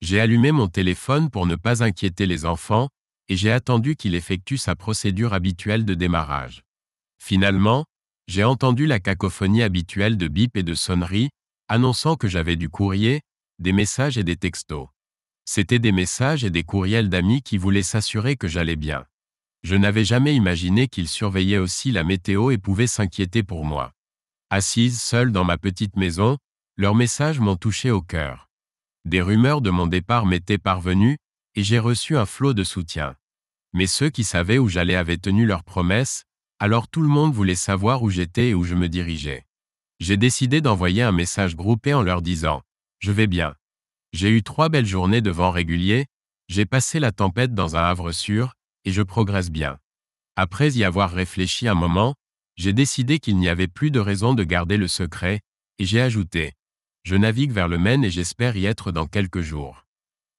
J'ai allumé mon téléphone pour ne pas inquiéter les enfants, et j'ai attendu qu'il effectue sa procédure habituelle de démarrage. Finalement, j'ai entendu la cacophonie habituelle de bip et de sonneries, annonçant que j'avais du courrier, des messages et des textos. C'étaient des messages et des courriels d'amis qui voulaient s'assurer que j'allais bien. Je n'avais jamais imaginé qu'ils surveillaient aussi la météo et pouvaient s'inquiéter pour moi. Assise seule dans ma petite maison, leurs messages m'ont touché au cœur. Des rumeurs de mon départ m'étaient parvenues, et j'ai reçu un flot de soutien. Mais ceux qui savaient où j'allais avaient tenu leurs promesses, alors tout le monde voulait savoir où j'étais et où je me dirigeais. J'ai décidé d'envoyer un message groupé en leur disant « Je vais bien ». J'ai eu 3 belles journées de vent régulier, j'ai passé la tempête dans un havre sûr, et je progresse bien. Après y avoir réfléchi un moment, j'ai décidé qu'il n'y avait plus de raison de garder le secret, et j'ai ajouté « Je navigue vers le Maine et j'espère y être dans quelques jours ».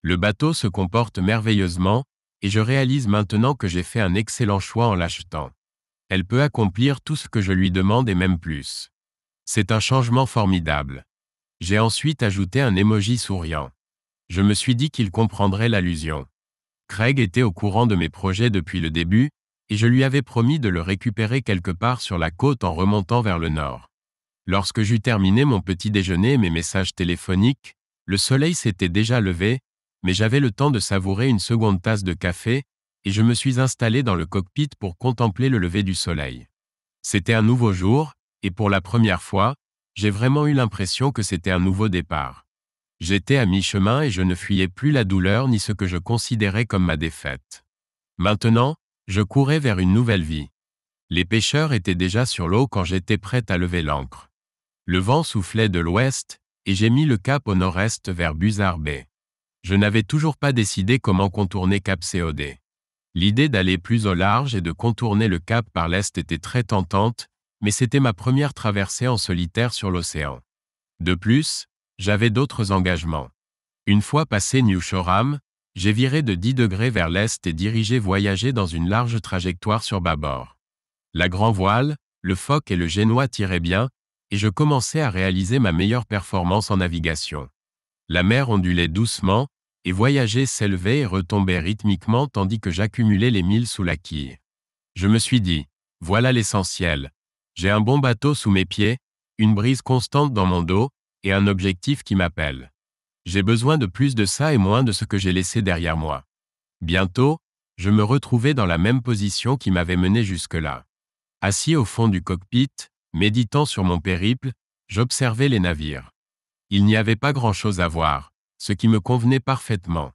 Le bateau se comporte merveilleusement, et je réalise maintenant que j'ai fait un excellent choix en l'achetant. Elle peut accomplir tout ce que je lui demande et même plus. C'est un changement formidable. J'ai ensuite ajouté un emoji souriant. Je me suis dit qu'il comprendrait l'allusion. Craig était au courant de mes projets depuis le début, et je lui avais promis de le récupérer quelque part sur la côte en remontant vers le nord. Lorsque j'eus terminé mon petit déjeuner et mes messages téléphoniques, le soleil s'était déjà levé, mais j'avais le temps de savourer une seconde tasse de café, et je me suis installé dans le cockpit pour contempler le lever du soleil. C'était un nouveau jour, et pour la première fois, j'ai vraiment eu l'impression que c'était un nouveau départ. J'étais à mi-chemin et je ne fuyais plus la douleur ni ce que je considérais comme ma défaite. Maintenant, je courais vers une nouvelle vie. Les pêcheurs étaient déjà sur l'eau quand j'étais prête à lever l'ancre. Le vent soufflait de l'ouest, et j'ai mis le cap au nord-est vers Buzzard Bay. Je n'avais toujours pas décidé comment contourner Cap COD. L'idée d'aller plus au large et de contourner le cap par l'est était très tentante, mais c'était ma première traversée en solitaire sur l'océan. De plus, j'avais d'autres engagements. Une fois passé New Shoreham, j'ai viré de 10 degrés vers l'est et dirigé voyager dans une large trajectoire sur bâbord. La grand voile, le foc et le génois tiraient bien, et je commençais à réaliser ma meilleure performance en navigation. La mer ondulait doucement, et voyager s'élevait et retombait rythmiquement tandis que j'accumulais les milles sous la quille. Je me suis dit, voilà l'essentiel. J'ai un bon bateau sous mes pieds, une brise constante dans mon dos, et un objectif qui m'appelle. J'ai besoin de plus de ça et moins de ce que j'ai laissé derrière moi. Bientôt, je me retrouvais dans la même position qui m'avait mené jusque-là. Assis au fond du cockpit, méditant sur mon périple, j'observais les navires. Il n'y avait pas grand-chose à voir, ce qui me convenait parfaitement.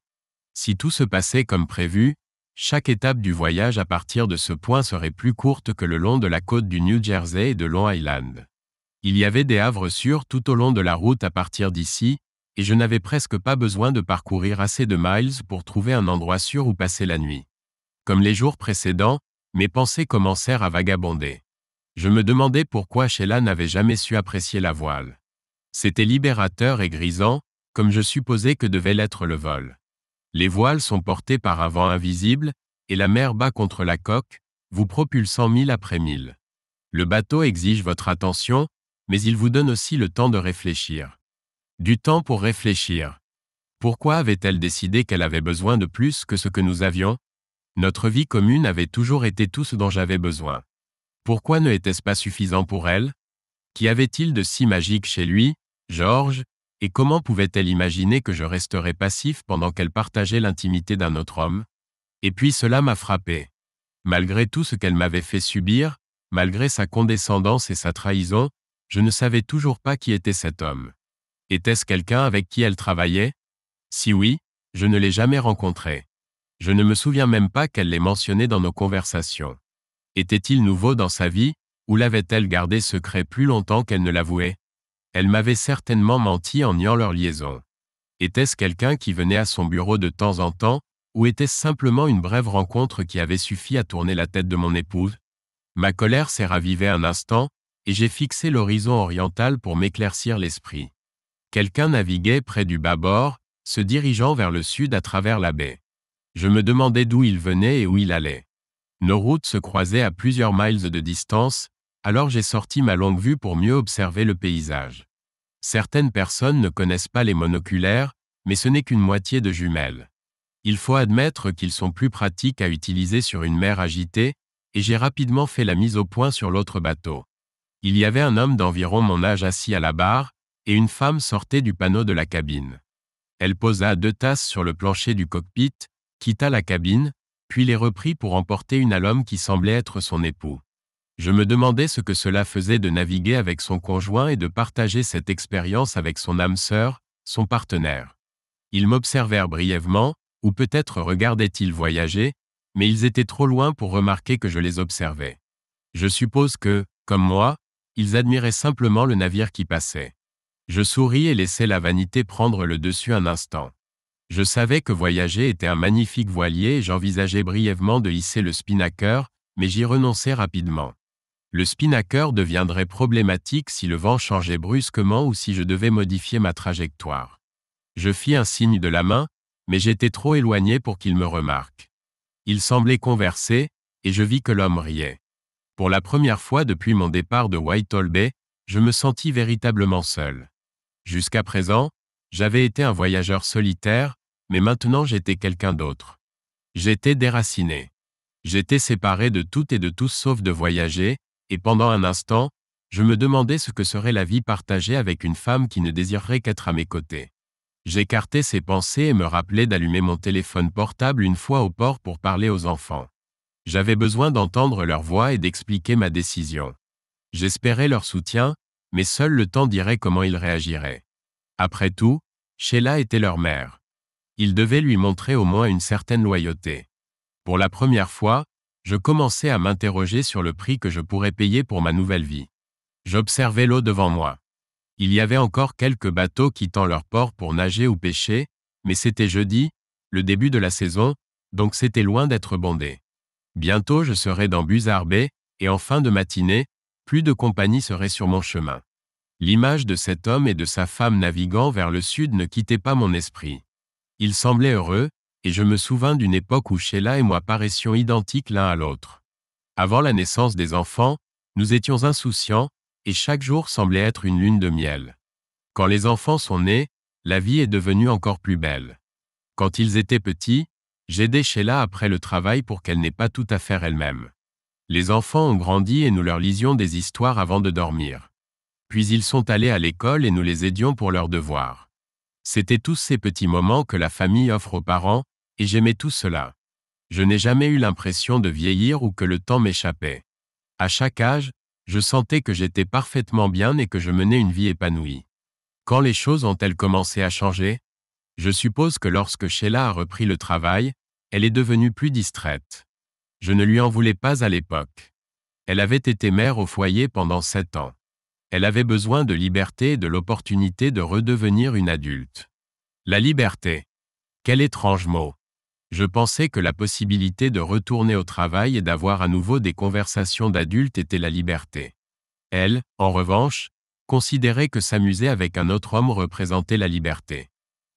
Si tout se passait comme prévu, chaque étape du voyage à partir de ce point serait plus courte que le long de la côte du New Jersey et de Long Island. Il y avait des havres sûrs tout au long de la route à partir d'ici, et je n'avais presque pas besoin de parcourir assez de miles pour trouver un endroit sûr où passer la nuit. Comme les jours précédents, mes pensées commencèrent à vagabonder. Je me demandais pourquoi Sheila n'avait jamais su apprécier la voile. C'était libérateur et grisant, comme je supposais que devait l'être le vol. Les voiles sont portées par un vent invisible, et la mer bat contre la coque, vous propulsant mille après mille. Le bateau exige votre attention, mais il vous donne aussi le temps de réfléchir. Du temps pour réfléchir. Pourquoi avait-elle décidé qu'elle avait besoin de plus que ce que nous avions? Notre vie commune avait toujours été tout ce dont j'avais besoin. Pourquoi ne était-ce pas suffisant pour elle? Qu'y avait-il de si magique chez lui, George, et comment pouvait-elle imaginer que je resterais passif pendant qu'elle partageait l'intimité d'un autre homme? Et puis cela m'a frappé. Malgré tout ce qu'elle m'avait fait subir, malgré sa condescendance et sa trahison, je ne savais toujours pas qui était cet homme. Était-ce quelqu'un avec qui elle travaillait? Si oui, je ne l'ai jamais rencontré. Je ne me souviens même pas qu'elle l'ait mentionné dans nos conversations. Était-il nouveau dans sa vie, ou l'avait-elle gardé secret plus longtemps qu'elle ne l'avouait? Elle m'avait certainement menti en niant leur liaison. Était-ce quelqu'un qui venait à son bureau de temps en temps, ou était-ce simplement une brève rencontre qui avait suffi à tourner la tête de mon épouse? Ma colère s'est ravivée un instant, et j'ai fixé l'horizon oriental pour m'éclaircir l'esprit. Quelqu'un naviguait près du bâbord, se dirigeant vers le sud à travers la baie. Je me demandais d'où il venait et où il allait. Nos routes se croisaient à plusieurs miles de distance, alors j'ai sorti ma longue vue pour mieux observer le paysage. Certaines personnes ne connaissent pas les monoculaires, mais ce n'est qu'une moitié de jumelles. Il faut admettre qu'ils sont plus pratiques à utiliser sur une mer agitée, et j'ai rapidement fait la mise au point sur l'autre bateau. Il y avait un homme d'environ mon âge assis à la barre, et une femme sortait du panneau de la cabine. Elle posa 2 tasses sur le plancher du cockpit, quitta la cabine, puis les reprit pour emporter une à l'homme qui semblait être son époux. Je me demandais ce que cela faisait de naviguer avec son conjoint et de partager cette expérience avec son âme sœur, son partenaire. Ils m'observèrent brièvement, ou peut-être regardaient-ils voyager, mais ils étaient trop loin pour remarquer que je les observais. Je suppose que, comme moi, ils admiraient simplement le navire qui passait. Je souris et laissai la vanité prendre le dessus un instant. Je savais que voyager était un magnifique voilier et j'envisageais brièvement de hisser le spinnaker, mais j'y renonçai rapidement. Le spinnaker deviendrait problématique si le vent changeait brusquement ou si je devais modifier ma trajectoire. Je fis un signe de la main, mais j'étais trop éloigné pour qu'il me remarque. Il semblait converser, et je vis que l'homme riait. Pour la première fois depuis mon départ de Whitehall Bay, je me sentis véritablement seul. Jusqu'à présent, j'avais été un voyageur solitaire, mais maintenant j'étais quelqu'un d'autre. J'étais déraciné. J'étais séparé de tout et de tous sauf de voyager, et pendant un instant, je me demandais ce que serait la vie partagée avec une femme qui ne désirerait qu'être à mes côtés. J'écartais ces pensées et me rappelais d'allumer mon téléphone portable une fois au port pour parler aux enfants. J'avais besoin d'entendre leur voix et d'expliquer ma décision. J'espérais leur soutien, mais seul le temps dirait comment ils réagiraient. Après tout, Sheila était leur mère. Ils devaient lui montrer au moins une certaine loyauté. Pour la première fois, je commençais à m'interroger sur le prix que je pourrais payer pour ma nouvelle vie. J'observais l'eau devant moi. Il y avait encore quelques bateaux quittant leur port pour nager ou pêcher, mais c'était jeudi, le début de la saison, donc c'était loin d'être bondé. Bientôt je serais dans Buzzard Bay, et en fin de matinée, plus de compagnie serait sur mon chemin. L'image de cet homme et de sa femme naviguant vers le sud ne quittait pas mon esprit. Ils semblaient heureux, et je me souvins d'une époque où Sheila et moi paraissions identiques l'un à l'autre. Avant la naissance des enfants, nous étions insouciants, et chaque jour semblait être une lune de miel. Quand les enfants sont nés, la vie est devenue encore plus belle. Quand ils étaient petits, j'aidais Sheila après le travail pour qu'elle n'ait pas tout à faire elle-même. Les enfants ont grandi et nous leur lisions des histoires avant de dormir. Puis ils sont allés à l'école et nous les aidions pour leurs devoirs. C'étaient tous ces petits moments que la famille offre aux parents, et j'aimais tout cela. Je n'ai jamais eu l'impression de vieillir ou que le temps m'échappait. À chaque âge, je sentais que j'étais parfaitement bien et que je menais une vie épanouie. Quand les choses ont-elles commencé à changer? Je suppose que lorsque Sheila a repris le travail, elle est devenue plus distraite. Je ne lui en voulais pas à l'époque. Elle avait été mère au foyer pendant 7 ans. Elle avait besoin de liberté et de l'opportunité de redevenir une adulte. La liberté. Quel étrange mot. Je pensais que la possibilité de retourner au travail et d'avoir à nouveau des conversations d'adultes était la liberté. Elle, en revanche, considérait que s'amuser avec un autre homme représentait la liberté.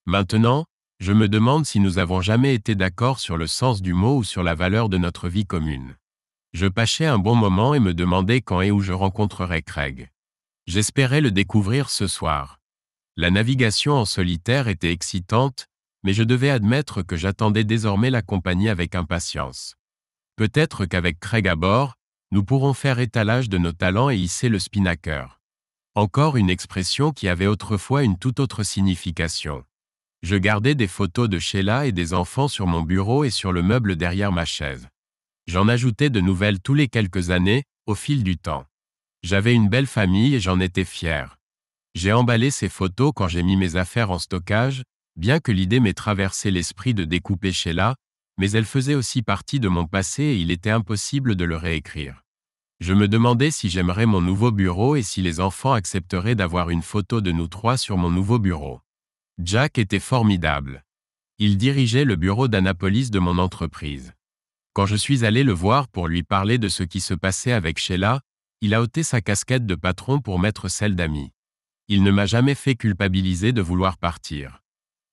Maintenant, je me demande si nous avons jamais été d'accord sur le sens du mot ou sur la valeur de notre vie commune. Je passais un bon moment et me demandais quand et où je rencontrerais Craig. J'espérais le découvrir ce soir. La navigation en solitaire était excitante, mais je devais admettre que j'attendais désormais la compagnie avec impatience. Peut-être qu'avec Craig à bord, nous pourrons faire étalage de nos talents et hisser le spinnaker. Encore une expression qui avait autrefois une toute autre signification. Je gardais des photos de Sheila et des enfants sur mon bureau et sur le meuble derrière ma chaise. J'en ajoutais de nouvelles tous les quelques années, au fil du temps. J'avais une belle famille et j'en étais fier. J'ai emballé ces photos quand j'ai mis mes affaires en stockage, bien que l'idée m'ait traversé l'esprit de découper Sheila, mais elle faisait aussi partie de mon passé et il était impossible de le réécrire. Je me demandais si j'aimerais mon nouveau bureau et si les enfants accepteraient d'avoir une photo de nous 3 sur mon nouveau bureau. Jack était formidable. Il dirigeait le bureau d'Annapolis de mon entreprise. Quand je suis allé le voir pour lui parler de ce qui se passait avec Sheila, il a ôté sa casquette de patron pour mettre celle d'ami. Il ne m'a jamais fait culpabiliser de vouloir partir.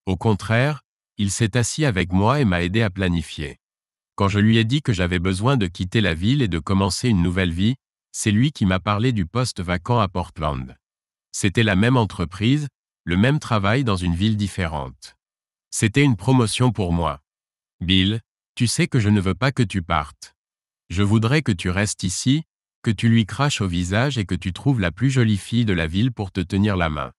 Au contraire, il s'est assis avec moi et m'a aidé à planifier. Quand je lui ai dit que j'avais besoin de quitter la ville et de commencer une nouvelle vie, c'est lui qui m'a parlé du poste vacant à Portland. C'était la même entreprise, le même travail dans une ville différente. C'était une promotion pour moi. Bill, tu sais que je ne veux pas que tu partes. Je voudrais que tu restes ici, que tu lui craches au visage et que tu trouves la plus jolie fille de la ville pour te tenir la main.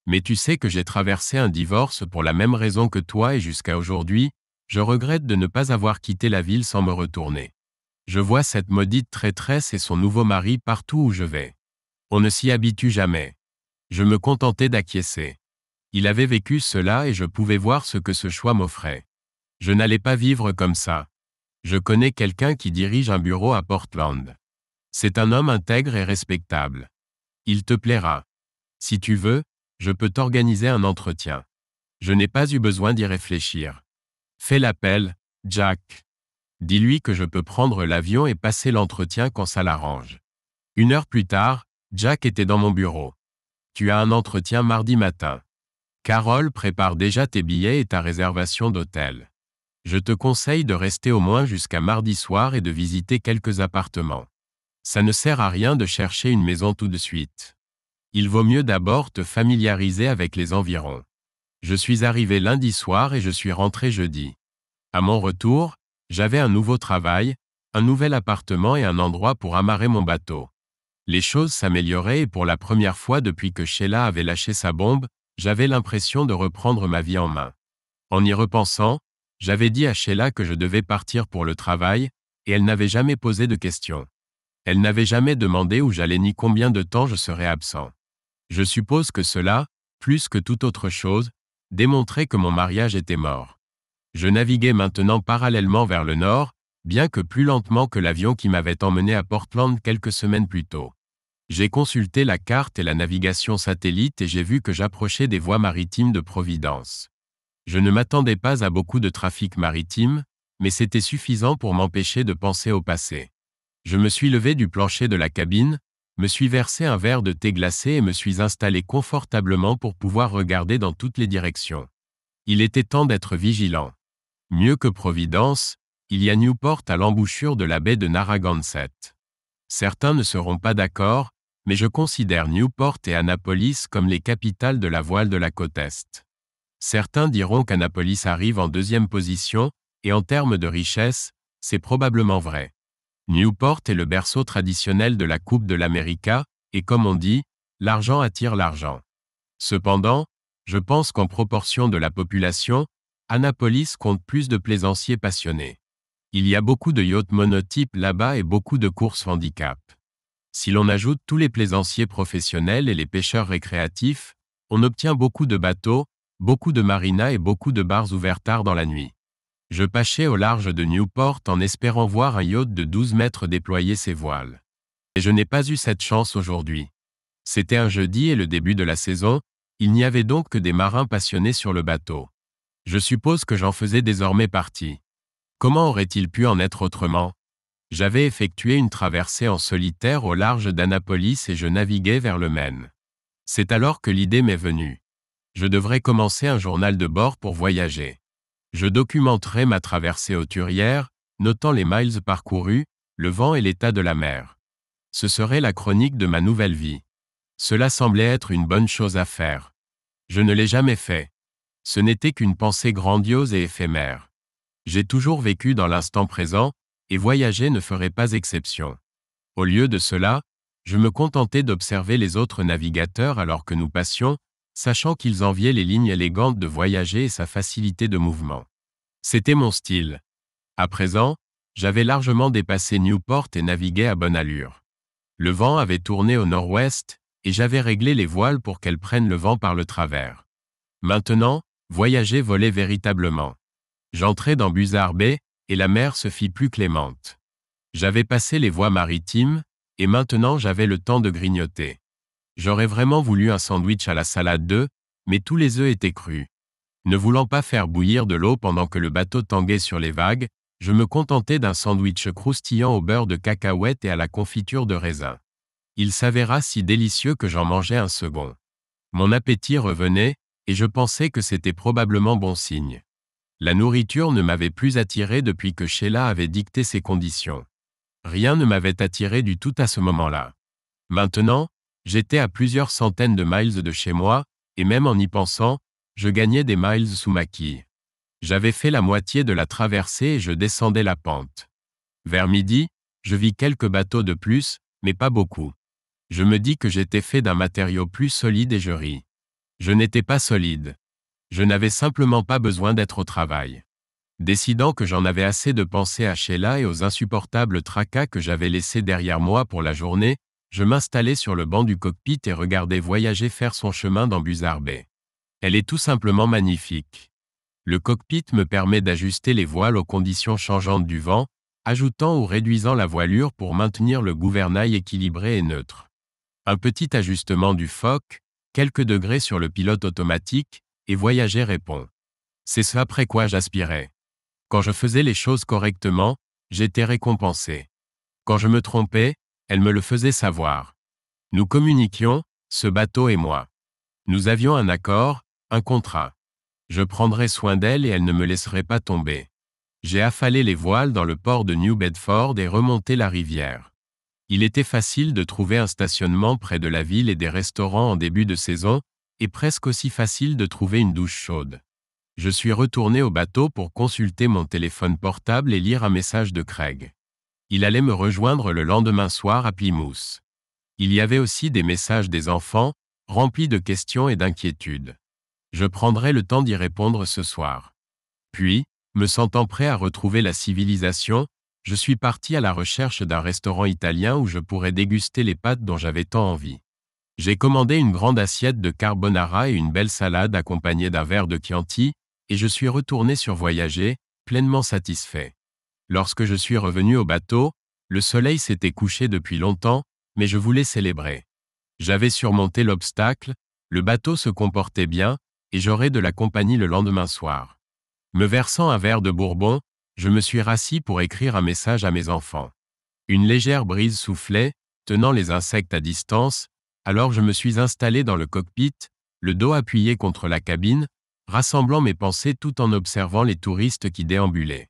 Mais tu sais que j'ai traversé un divorce pour la même raison que toi et jusqu'à aujourd'hui, je regrette de ne pas avoir quitté la ville sans me retourner. Je vois cette maudite traîtresse et son nouveau mari partout où je vais. On ne s'y habitue jamais. Je me contentais d'acquiescer. Il avait vécu cela et je pouvais voir ce que ce choix m'offrait. Je n'allais pas vivre comme ça. Je connais quelqu'un qui dirige un bureau à Portland. C'est un homme intègre et respectable. Il te plaira. Si tu veux, je peux t'organiser un entretien. Je n'ai pas eu besoin d'y réfléchir. Fais l'appel, Jack. Dis-lui que je peux prendre l'avion et passer l'entretien quand ça l'arrange. 1 heure plus tard, Jack était dans mon bureau. Tu as un entretien mardi matin. Carole prépare déjà tes billets et ta réservation d'hôtel. Je te conseille de rester au moins jusqu'à mardi soir et de visiter quelques appartements. Ça ne sert à rien de chercher une maison tout de suite. Il vaut mieux d'abord te familiariser avec les environs. Je suis arrivé lundi soir et je suis rentré jeudi. À mon retour, j'avais un nouveau travail, un nouvel appartement et un endroit pour amarrer mon bateau. Les choses s'amélioraient et pour la première fois depuis que Sheila avait lâché sa bombe, j'avais l'impression de reprendre ma vie en main. En y repensant, j'avais dit à Sheila que je devais partir pour le travail, et elle n'avait jamais posé de questions. Elle n'avait jamais demandé où j'allais ni combien de temps je serais absent. Je suppose que cela, plus que toute autre chose, démontrait que mon mariage était mort. Je naviguais maintenant parallèlement vers le nord, bien que plus lentement que l'avion qui m'avait emmené à Portland quelques semaines plus tôt. J'ai consulté la carte et la navigation satellite et j'ai vu que j'approchais des voies maritimes de Providence. Je ne m'attendais pas à beaucoup de trafic maritime, mais c'était suffisant pour m'empêcher de penser au passé. Je me suis levé du plancher de la cabine, me suis versé un verre de thé glacé et me suis installé confortablement pour pouvoir regarder dans toutes les directions. Il était temps d'être vigilant. Mieux que Providence, il y a Newport à l'embouchure de la baie de Narragansett. Certains ne seront pas d'accord, mais je considère Newport et Annapolis comme les capitales de la voile de la côte Est. Certains diront qu'Annapolis arrive en 2e position, et en termes de richesse, c'est probablement vrai. Newport est le berceau traditionnel de la Coupe de l'America, et comme on dit, l'argent attire l'argent. Cependant, je pense qu'en proportion de la population, Annapolis compte plus de plaisanciers passionnés. Il y a beaucoup de yachts monotypes là-bas et beaucoup de courses handicap. Si l'on ajoute tous les plaisanciers professionnels et les pêcheurs récréatifs, on obtient beaucoup de bateaux, beaucoup de marinas et beaucoup de bars ouverts tard dans la nuit. Je pâchais au large de Newport en espérant voir un yacht de 12 mètres déployer ses voiles. Et je n'ai pas eu cette chance aujourd'hui. C'était un jeudi et le début de la saison, il n'y avait donc que des marins passionnés sur le bateau. Je suppose que j'en faisais désormais partie. Comment aurait-il pu en être autrement ? J'avais effectué une traversée en solitaire au large d'Annapolis et je naviguais vers le Maine. C'est alors que l'idée m'est venue. Je devrais commencer un journal de bord pour voyager. Je documenterai ma traversée hauturière, notant les miles parcourus, le vent et l'état de la mer. Ce serait la chronique de ma nouvelle vie. Cela semblait être une bonne chose à faire. Je ne l'ai jamais fait. Ce n'était qu'une pensée grandiose et éphémère. J'ai toujours vécu dans l'instant présent, et voyager ne ferait pas exception. Au lieu de cela, je me contentais d'observer les autres navigateurs alors que nous passions, sachant qu'ils enviaient les lignes élégantes de voyager et sa facilité de mouvement. C'était mon style. À présent, j'avais largement dépassé Newport et naviguais à bonne allure. Le vent avait tourné au nord-ouest, et j'avais réglé les voiles pour qu'elles prennent le vent par le travers. Maintenant, voyager volait véritablement. J'entrais dans Buzzard Bay, et la mer se fit plus clémente. J'avais passé les voies maritimes, et maintenant j'avais le temps de grignoter. J'aurais vraiment voulu un sandwich à la salade d'œufs, mais tous les œufs étaient crus. Ne voulant pas faire bouillir de l'eau pendant que le bateau tanguait sur les vagues, je me contentais d'un sandwich croustillant au beurre de cacahuète et à la confiture de raisin. Il s'avéra si délicieux que j'en mangeais un second. Mon appétit revenait, et je pensais que c'était probablement bon signe. La nourriture ne m'avait plus attiré depuis que Sheila avait dicté ses conditions. Rien ne m'avait attiré du tout à ce moment-là. Maintenant, j'étais à plusieurs centaines de miles de chez moi, et même en y pensant, je gagnais des miles sous ma quille. J'avais fait la moitié de la traversée et je descendais la pente. Vers midi, je vis quelques bateaux de plus, mais pas beaucoup. Je me dis que j'étais fait d'un matériau plus solide et je ris. Je n'étais pas solide. Je n'avais simplement pas besoin d'être au travail. Décidant que j'en avais assez de penser à Sheila et aux insupportables tracas que j'avais laissés derrière moi pour la journée, je m'installai sur le banc du cockpit et regardai Voyager faire son chemin dans Buzzard Bay. Elle est tout simplement magnifique. Le cockpit me permet d'ajuster les voiles aux conditions changeantes du vent, ajoutant ou réduisant la voilure pour maintenir le gouvernail équilibré et neutre. Un petit ajustement du foc, quelques degrés sur le pilote automatique, et Voyager répond. C'est ce après quoi j'aspirais. Quand je faisais les choses correctement, j'étais récompensé. Quand je me trompais, elle me le faisait savoir. Nous communiquions, ce bateau et moi. Nous avions un accord, un contrat. Je prendrais soin d'elle et elle ne me laisserait pas tomber. J'ai affalé les voiles dans le port de New Bedford et remonté la rivière. Il était facile de trouver un stationnement près de la ville et des restaurants en début de saison, et presque aussi facile de trouver une douche chaude. Je suis retourné au bateau pour consulter mon téléphone portable et lire un message de Craig. Il allait me rejoindre le lendemain soir à Plymouth. Il y avait aussi des messages des enfants, remplis de questions et d'inquiétudes. Je prendrai le temps d'y répondre ce soir. Puis, me sentant prêt à retrouver la civilisation, je suis parti à la recherche d'un restaurant italien où je pourrais déguster les pâtes dont j'avais tant envie. J'ai commandé une grande assiette de carbonara et une belle salade accompagnée d'un verre de Chianti, et je suis retourné sur Voyager, pleinement satisfait. Lorsque je suis revenu au bateau, le soleil s'était couché depuis longtemps, mais je voulais célébrer. J'avais surmonté l'obstacle, le bateau se comportait bien, et j'aurais de la compagnie le lendemain soir. Me versant un verre de bourbon, je me suis rassis pour écrire un message à mes enfants. Une légère brise soufflait, tenant les insectes à distance, alors je me suis installé dans le cockpit, le dos appuyé contre la cabine, rassemblant mes pensées tout en observant les touristes qui déambulaient.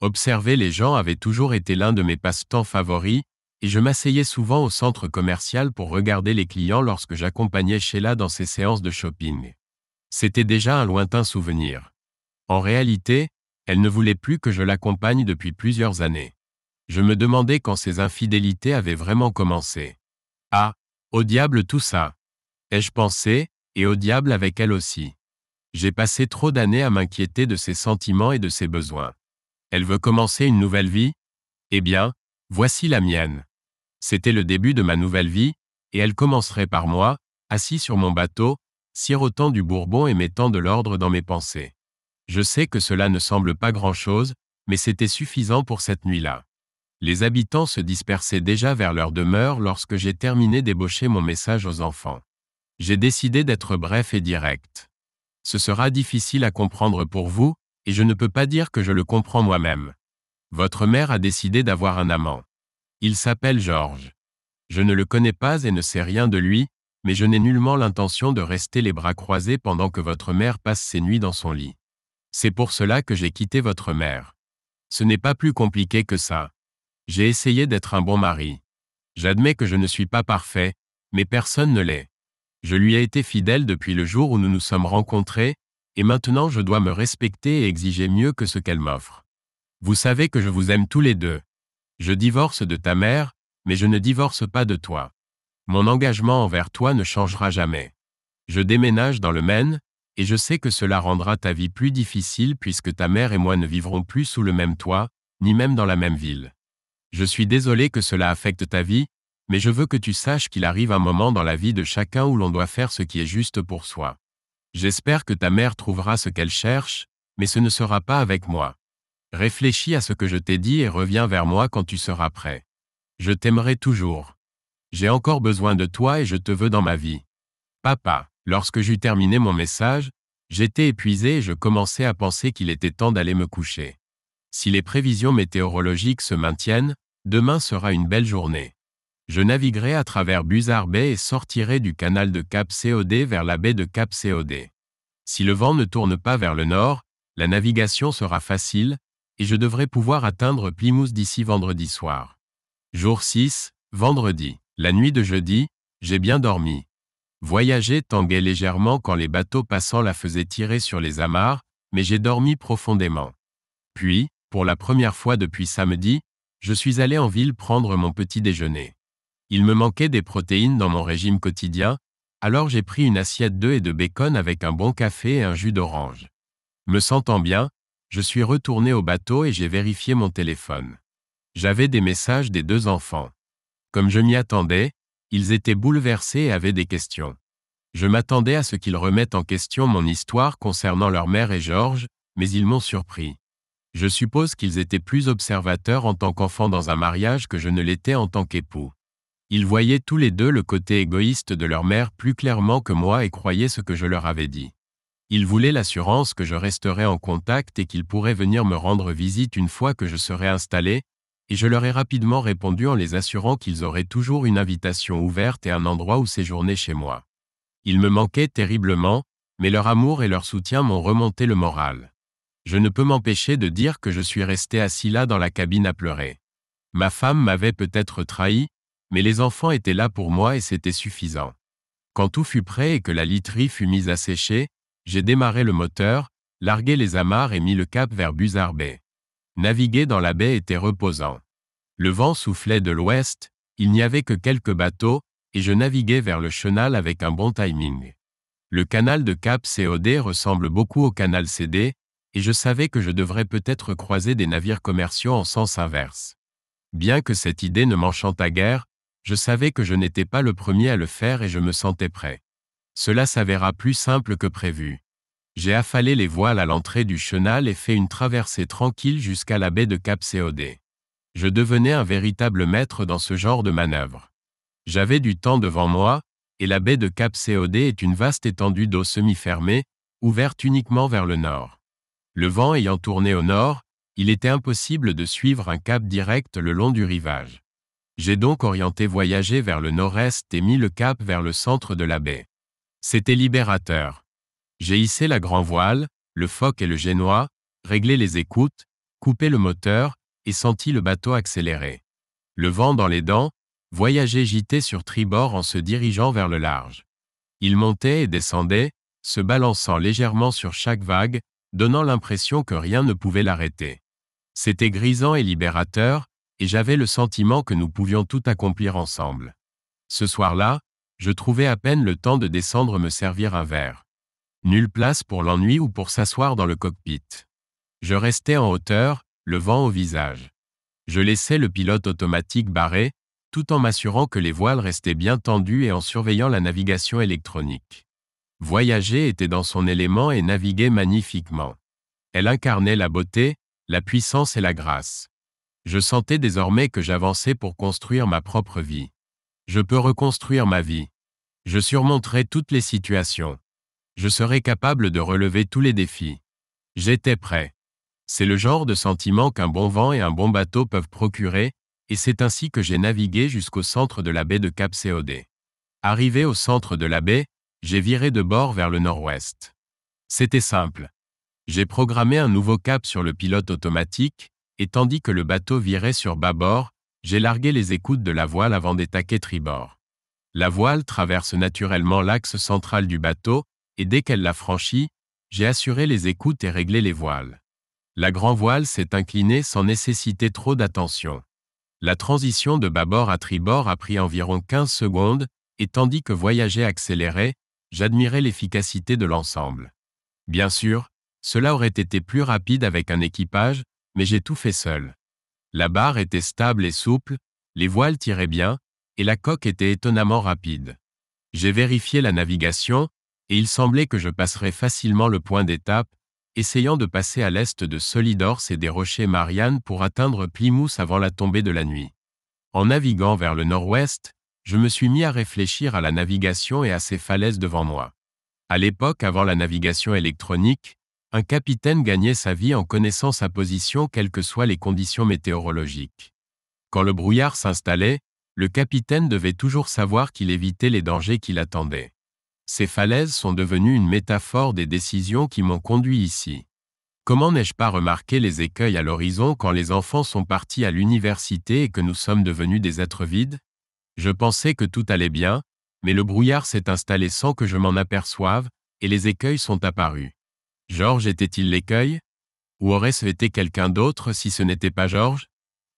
Observer les gens avait toujours été l'un de mes passe-temps favoris, et je m'asseyais souvent au centre commercial pour regarder les clients lorsque j'accompagnais Sheila dans ses séances de shopping. C'était déjà un lointain souvenir. En réalité, elle ne voulait plus que je l'accompagne depuis plusieurs années. Je me demandais quand ces infidélités avaient vraiment commencé. Ah, au diable tout ça! Ai-je pensé, et au diable avec elle aussi. J'ai passé trop d'années à m'inquiéter de ses sentiments et de ses besoins. Elle veut commencer une nouvelle vie? Eh bien, voici la mienne. C'était le début de ma nouvelle vie, et elle commencerait par moi, assis sur mon bateau, sirotant du bourbon et mettant de l'ordre dans mes pensées. Je sais que cela ne semble pas grand-chose, mais c'était suffisant pour cette nuit-là. Les habitants se dispersaient déjà vers leur demeure lorsque j'ai terminé d'ébaucher mon message aux enfants. J'ai décidé d'être bref et direct. Ce sera difficile à comprendre pour vous, et je ne peux pas dire que je le comprends moi-même. Votre mère a décidé d'avoir un amant. Il s'appelle George. Je ne le connais pas et ne sais rien de lui, mais je n'ai nullement l'intention de rester les bras croisés pendant que votre mère passe ses nuits dans son lit. C'est pour cela que j'ai quitté votre mère. Ce n'est pas plus compliqué que ça. J'ai essayé d'être un bon mari. J'admets que je ne suis pas parfait, mais personne ne l'est. Je lui ai été fidèle depuis le jour où nous nous sommes rencontrés, et maintenant je dois me respecter et exiger mieux que ce qu'elle m'offre. Vous savez que je vous aime tous les deux. Je divorce de ta mère, mais je ne divorce pas de toi. Mon engagement envers toi ne changera jamais. Je déménage dans le Maine, et je sais que cela rendra ta vie plus difficile puisque ta mère et moi ne vivrons plus sous le même toit, ni même dans la même ville. Je suis désolé que cela affecte ta vie, mais je veux que tu saches qu'il arrive un moment dans la vie de chacun où l'on doit faire ce qui est juste pour soi. J'espère que ta mère trouvera ce qu'elle cherche, mais ce ne sera pas avec moi. Réfléchis à ce que je t'ai dit et reviens vers moi quand tu seras prêt. Je t'aimerai toujours. J'ai encore besoin de toi et je te veux dans ma vie. Papa. Lorsque j'eus terminé mon message, j'étais épuisé et je commençais à penser qu'il était temps d'aller me coucher. Si les prévisions météorologiques se maintiennent, demain sera une belle journée. Je naviguerai à travers Buzzard Bay et sortirai du canal de Cap Cod vers la baie de Cap Cod. Si le vent ne tourne pas vers le nord, la navigation sera facile, et je devrais pouvoir atteindre Plymouth d'ici vendredi soir. Jour 6, vendredi. La nuit de jeudi, j'ai bien dormi. Voyager tanguait légèrement quand les bateaux passants la faisaient tirer sur les amarres, mais j'ai dormi profondément. Puis, pour la première fois depuis samedi, je suis allé en ville prendre mon petit déjeuner. Il me manquait des protéines dans mon régime quotidien, alors j'ai pris une assiette d'œufs et de bacon avec un bon café et un jus d'orange. Me sentant bien, je suis retourné au bateau et j'ai vérifié mon téléphone. J'avais des messages des 2 enfants. Comme je m'y attendais, ils étaient bouleversés et avaient des questions. Je m'attendais à ce qu'ils remettent en question mon histoire concernant leur mère et Georges, mais ils m'ont surpris. Je suppose qu'ils étaient plus observateurs en tant qu'enfants dans un mariage que je ne l'étais en tant qu'époux. Ils voyaient tous les deux le côté égoïste de leur mère plus clairement que moi et croyaient ce que je leur avais dit. Ils voulaient l'assurance que je resterais en contact et qu'ils pourraient venir me rendre visite une fois que je serais installé, et je leur ai rapidement répondu en les assurant qu'ils auraient toujours une invitation ouverte et un endroit où séjourner chez moi. Ils me manquaient terriblement, mais leur amour et leur soutien m'ont remonté le moral. Je ne peux m'empêcher de dire que je suis resté assis là dans la cabine à pleurer. Ma femme m'avait peut-être trahi, mais les enfants étaient là pour moi et c'était suffisant. Quand tout fut prêt et que la literie fut mise à sécher, j'ai démarré le moteur, largué les amarres et mis le cap vers Buzzard Bay. Naviguer dans la baie était reposant. Le vent soufflait de l'ouest, il n'y avait que quelques bateaux, et je naviguais vers le chenal avec un bon timing. Le canal de Cap COD ressemble beaucoup au canal CD, et je savais que je devrais peut-être croiser des navires commerciaux en sens inverse. Bien que cette idée ne m'enchantât guère, je savais que je n'étais pas le premier à le faire et je me sentais prêt. Cela s'avéra plus simple que prévu. J'ai affalé les voiles à l'entrée du chenal et fait une traversée tranquille jusqu'à la baie de Cap COD. Je devenais un véritable maître dans ce genre de manœuvre. J'avais du temps devant moi, et la baie de Cap COD est une vaste étendue d'eau semi-fermée, ouverte uniquement vers le nord. Le vent ayant tourné au nord, il était impossible de suivre un cap direct le long du rivage. J'ai donc orienté voyager vers le nord-est et mis le cap vers le centre de la baie. C'était libérateur. J'ai hissé la grand voile, le foc et le génois, réglé les écoutes, coupé le moteur, et senti le bateau accélérer. Le vent dans les dents, voyager gîté sur tribord en se dirigeant vers le large. Il montait et descendait, se balançant légèrement sur chaque vague, donnant l'impression que rien ne pouvait l'arrêter. C'était grisant et libérateur, et j'avais le sentiment que nous pouvions tout accomplir ensemble. Ce soir-là, je trouvais à peine le temps de descendre me servir un verre. Nulle place pour l'ennui ou pour s'asseoir dans le cockpit. Je restais en hauteur, le vent au visage. Je laissais le pilote automatique barré, tout en m'assurant que les voiles restaient bien tendues et en surveillant la navigation électronique. Voyager était dans son élément et naviguer magnifiquement. Elle incarnait la beauté, la puissance et la grâce. Je sentais désormais que j'avançais pour construire ma propre vie. Je peux reconstruire ma vie. Je surmonterai toutes les situations. Je serai capable de relever tous les défis. J'étais prêt. C'est le genre de sentiment qu'un bon vent et un bon bateau peuvent procurer, et c'est ainsi que j'ai navigué jusqu'au centre de la baie de Cap COD. Arrivé au centre de la baie, j'ai viré de bord vers le nord-ouest. C'était simple. J'ai programmé un nouveau cap sur le pilote automatique, et tandis que le bateau virait sur bâbord, j'ai largué les écoutes de la voile avant d'attaquer tribord. La voile traverse naturellement l'axe central du bateau, et dès qu'elle l'a franchi, j'ai assuré les écoutes et réglé les voiles. La grand voile s'est inclinée sans nécessiter trop d'attention. La transition de bâbord à tribord a pris environ 15 secondes, et tandis que voyager accélérait, j'admirais l'efficacité de l'ensemble. Bien sûr, cela aurait été plus rapide avec un équipage, mais j'ai tout fait seul. La barre était stable et souple, les voiles tiraient bien, et la coque était étonnamment rapide. J'ai vérifié la navigation, et il semblait que je passerais facilement le point d'étape, essayant de passer à l'est de Solidors et des rochers Marianne pour atteindre Plymouth avant la tombée de la nuit. En naviguant vers le nord-ouest, je me suis mis à réfléchir à la navigation et à ces falaises devant moi. À l'époque, avant la navigation électronique, un capitaine gagnait sa vie en connaissant sa position quelles que soient les conditions météorologiques. Quand le brouillard s'installait, le capitaine devait toujours savoir qu'il évitait les dangers qui l'attendaient. Ces falaises sont devenues une métaphore des décisions qui m'ont conduit ici. Comment n'ai-je pas remarqué les écueils à l'horizon quand les enfants sont partis à l'université et que nous sommes devenus des êtres vides? Je pensais que tout allait bien, mais le brouillard s'est installé sans que je m'en aperçoive, et les écueils sont apparus. Georges était-il l'écueil? Ou aurait-ce été quelqu'un d'autre si ce n'était pas Georges?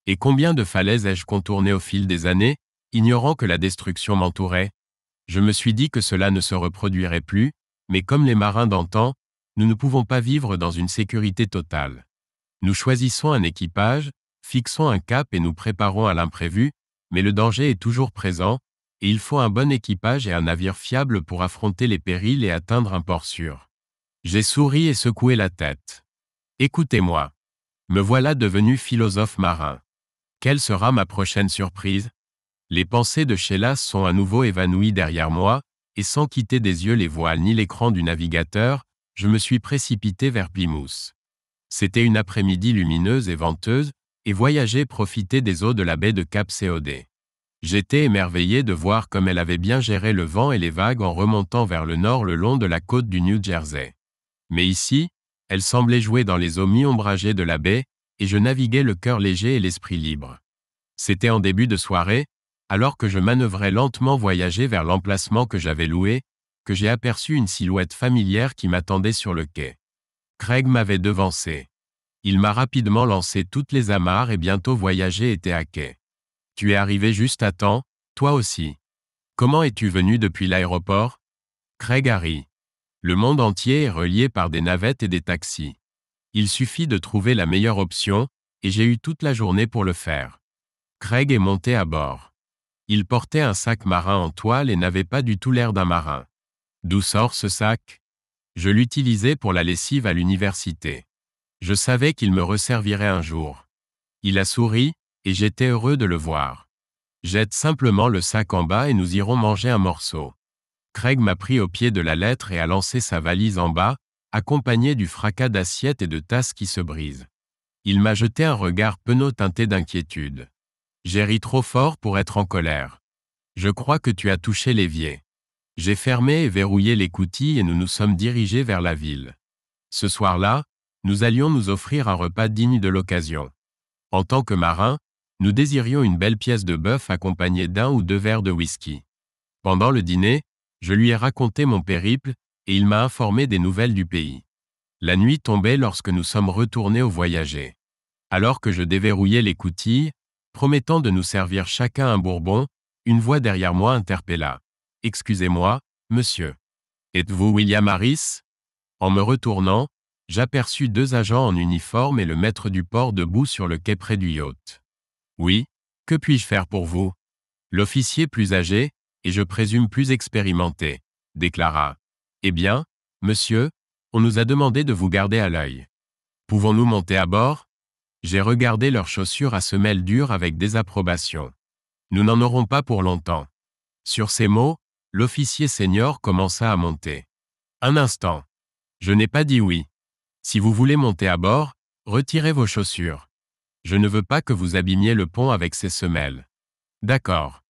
Et combien de falaises ai-je contournées au fil des années, ignorant que la destruction m'entourait? Je me suis dit que cela ne se reproduirait plus, mais comme les marins d'antan, nous ne pouvons pas vivre dans une sécurité totale. Nous choisissons un équipage, fixons un cap et nous préparons à l'imprévu, mais le danger est toujours présent, et il faut un bon équipage et un navire fiable pour affronter les périls et atteindre un port sûr. J'ai souri et secoué la tête. Écoutez-moi. Me voilà devenu philosophe marin. Quelle sera ma prochaine surprise? Les pensées de Sheila sont à nouveau évanouies derrière moi, et sans quitter des yeux les voiles ni l'écran du navigateur, je me suis précipité vers Plymouth. C'était une après-midi lumineuse et venteuse, et voyager profitait des eaux de la baie de Cap Cod. J'étais émerveillé de voir comme elle avait bien géré le vent et les vagues en remontant vers le nord le long de la côte du New Jersey. Mais ici, elle semblait jouer dans les eaux mi-ombragées de la baie, et je naviguais le cœur léger et l'esprit libre. C'était en début de soirée, alors que je manœuvrais lentement voyager vers l'emplacement que j'avais loué, que j'ai aperçu une silhouette familière qui m'attendait sur le quai. Craig m'avait devancé. Il m'a rapidement lancé toutes les amarres et bientôt voyager était à quai. Tu es arrivé juste à temps, toi aussi. Comment es-tu venu depuis l'aéroport? Craig a ri. Le monde entier est relié par des navettes et des taxis. Il suffit de trouver la meilleure option, et j'ai eu toute la journée pour le faire. Craig est monté à bord. Il portait un sac marin en toile et n'avait pas du tout l'air d'un marin. D'où sort ce sac? Je l'utilisais pour la lessive à l'université. Je savais qu'il me resservirait un jour. Il a souri, et j'étais heureux de le voir. Jette simplement le sac en bas et nous irons manger un morceau. Craig m'a pris au pied de la lettre et a lancé sa valise en bas, accompagné du fracas d'assiettes et de tasses qui se brisent. Il m'a jeté un regard penaud teinté d'inquiétude. J'ai ri trop fort pour être en colère. Je crois que tu as touché l'évier. J'ai fermé et verrouillé l'écoutille et nous nous sommes dirigés vers la ville. Ce soir-là, nous allions nous offrir un repas digne de l'occasion. En tant que marins, nous désirions une belle pièce de bœuf accompagnée d'un ou deux verres de whisky. Pendant le dîner, je lui ai raconté mon périple, et il m'a informé des nouvelles du pays. La nuit tombait lorsque nous sommes retournés au voyager. Alors que je déverrouillais l'écoutille, promettant de nous servir chacun un bourbon, une voix derrière moi interpella. « Excusez-moi, monsieur. Êtes-vous William Harris ?» En me retournant, j'aperçus deux agents en uniforme et le maître du port debout sur le quai près du yacht. « Oui, que puis-je faire pour vous ?» L'officier plus âgé, et je présume plus expérimenté, déclara. « Eh bien, monsieur, on nous a demandé de vous garder à l'œil. Pouvons-nous monter à bord ?» J'ai regardé leurs chaussures à semelles dures avec désapprobation. Nous n'en aurons pas pour longtemps. Sur ces mots, l'officier senior commença à monter. Un instant. Je n'ai pas dit oui. Si vous voulez monter à bord, retirez vos chaussures. Je ne veux pas que vous abîmiez le pont avec ces semelles. D'accord.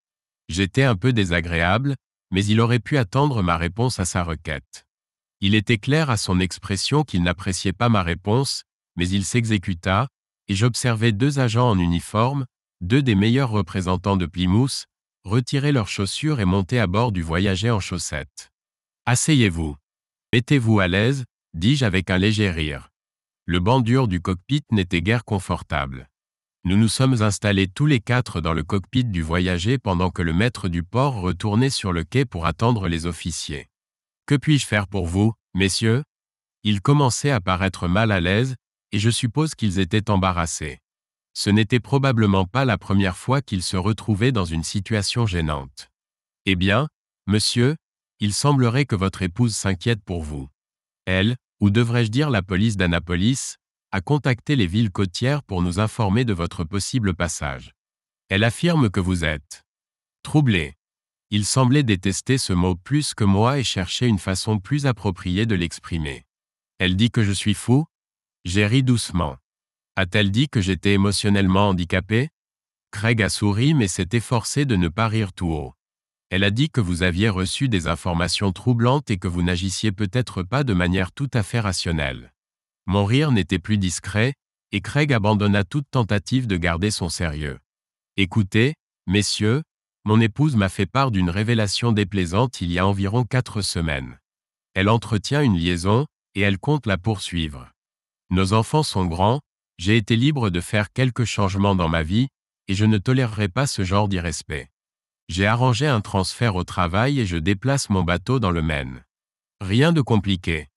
J'étais un peu désagréable, mais il aurait pu attendre ma réponse à sa requête. Il était clair à son expression qu'il n'appréciait pas ma réponse, mais il s'exécuta, et j'observai deux agents en uniforme, deux des meilleurs représentants de Plymouth, retirer leurs chaussures et monter à bord du voyager en chaussettes. « Asseyez-vous. Mettez-vous à l'aise, dis-je avec un léger rire. Le banc dur du cockpit n'était guère confortable. Nous nous sommes installés tous les quatre dans le cockpit du voyager pendant que le maître du port retournait sur le quai pour attendre les officiers. « Que puis-je faire pour vous, messieurs ?» Ils commençaient à paraître mal à l'aise, et je suppose qu'ils étaient embarrassés. Ce n'était probablement pas la première fois qu'ils se retrouvaient dans une situation gênante. « Eh bien, monsieur, il semblerait que votre épouse s'inquiète pour vous. Elle, ou devrais-je dire la police d'Annapolis, a contacté les villes côtières pour nous informer de votre possible passage. Elle affirme que vous êtes troublé. » Il semblait détester ce mot plus que moi et chercher une façon plus appropriée de l'exprimer. « Elle dit que je suis fou ?» J'ai ri doucement. A-t-elle dit que j'étais émotionnellement handicapé? Craig a souri mais s'est efforcé de ne pas rire tout haut. Elle a dit que vous aviez reçu des informations troublantes et que vous n'agissiez peut-être pas de manière tout à fait rationnelle. Mon rire n'était plus discret, et Craig abandonna toute tentative de garder son sérieux. Écoutez, messieurs, mon épouse m'a fait part d'une révélation déplaisante il y a environ 4 semaines. Elle entretient une liaison, et elle compte la poursuivre. Nos enfants sont grands, j'ai été libre de faire quelques changements dans ma vie, et je ne tolérerai pas ce genre d'irrespect. J'ai arrangé un transfert au travail et je déplace mon bateau dans le Maine. Rien de compliqué.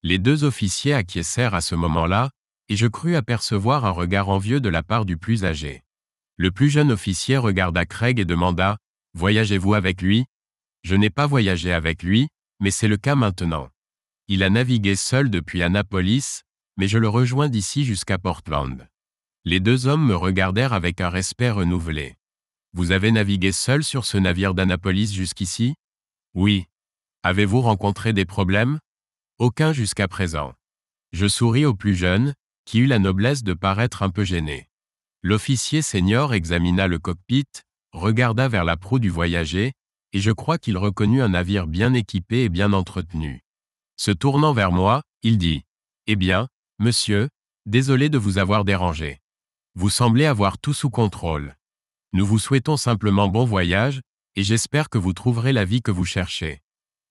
Les deux officiers acquiescèrent à ce moment-là, et je crus apercevoir un regard envieux de la part du plus âgé. Le plus jeune officier regarda Craig et demanda « Voyagez-vous avec lui ?» Je n'ai pas voyagé avec lui, mais c'est le cas maintenant. Il a navigué seul depuis Annapolis, mais je le rejoins d'ici jusqu'à Portland. Les deux hommes me regardèrent avec un respect renouvelé. Vous avez navigué seul sur ce navire d'Annapolis jusqu'ici? Oui. Avez-vous rencontré des problèmes? Aucun jusqu'à présent. Je souris au plus jeune, qui eut la noblesse de paraître un peu gêné. L'officier senior examina le cockpit, regarda vers la proue du voyager, et je crois qu'il reconnut un navire bien équipé et bien entretenu. Se tournant vers moi, il dit « Eh bien, monsieur, désolé de vous avoir dérangé. Vous semblez avoir tout sous contrôle. Nous vous souhaitons simplement bon voyage, et j'espère que vous trouverez la vie que vous cherchez. »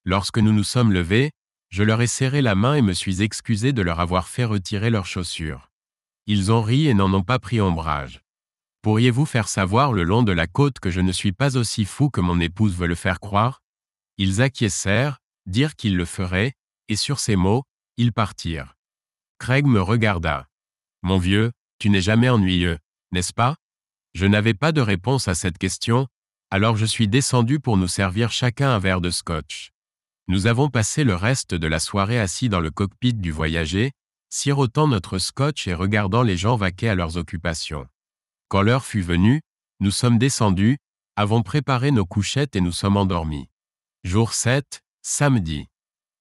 Lorsque nous nous sommes levés, je leur ai serré la main et me suis excusé de leur avoir fait retirer leurs chaussures. Ils ont ri et n'en ont pas pris ombrage. Pourriez-vous faire savoir le long de la côte que je ne suis pas aussi fou que mon épouse veut le faire croire? Ils acquiescèrent, dirent qu'ils le feraient, et sur ces mots, ils partirent. Craig me regarda. Mon vieux, tu n'es jamais ennuyeux, n'est-ce pas? Je n'avais pas de réponse à cette question, alors je suis descendu pour nous servir chacun un verre de scotch. Nous avons passé le reste de la soirée assis dans le cockpit du voyager, sirotant notre scotch et regardant les gens vaquer à leurs occupations. Quand l'heure fut venue, nous sommes descendus, avons préparé nos couchettes et nous sommes endormis. Jour 7, samedi.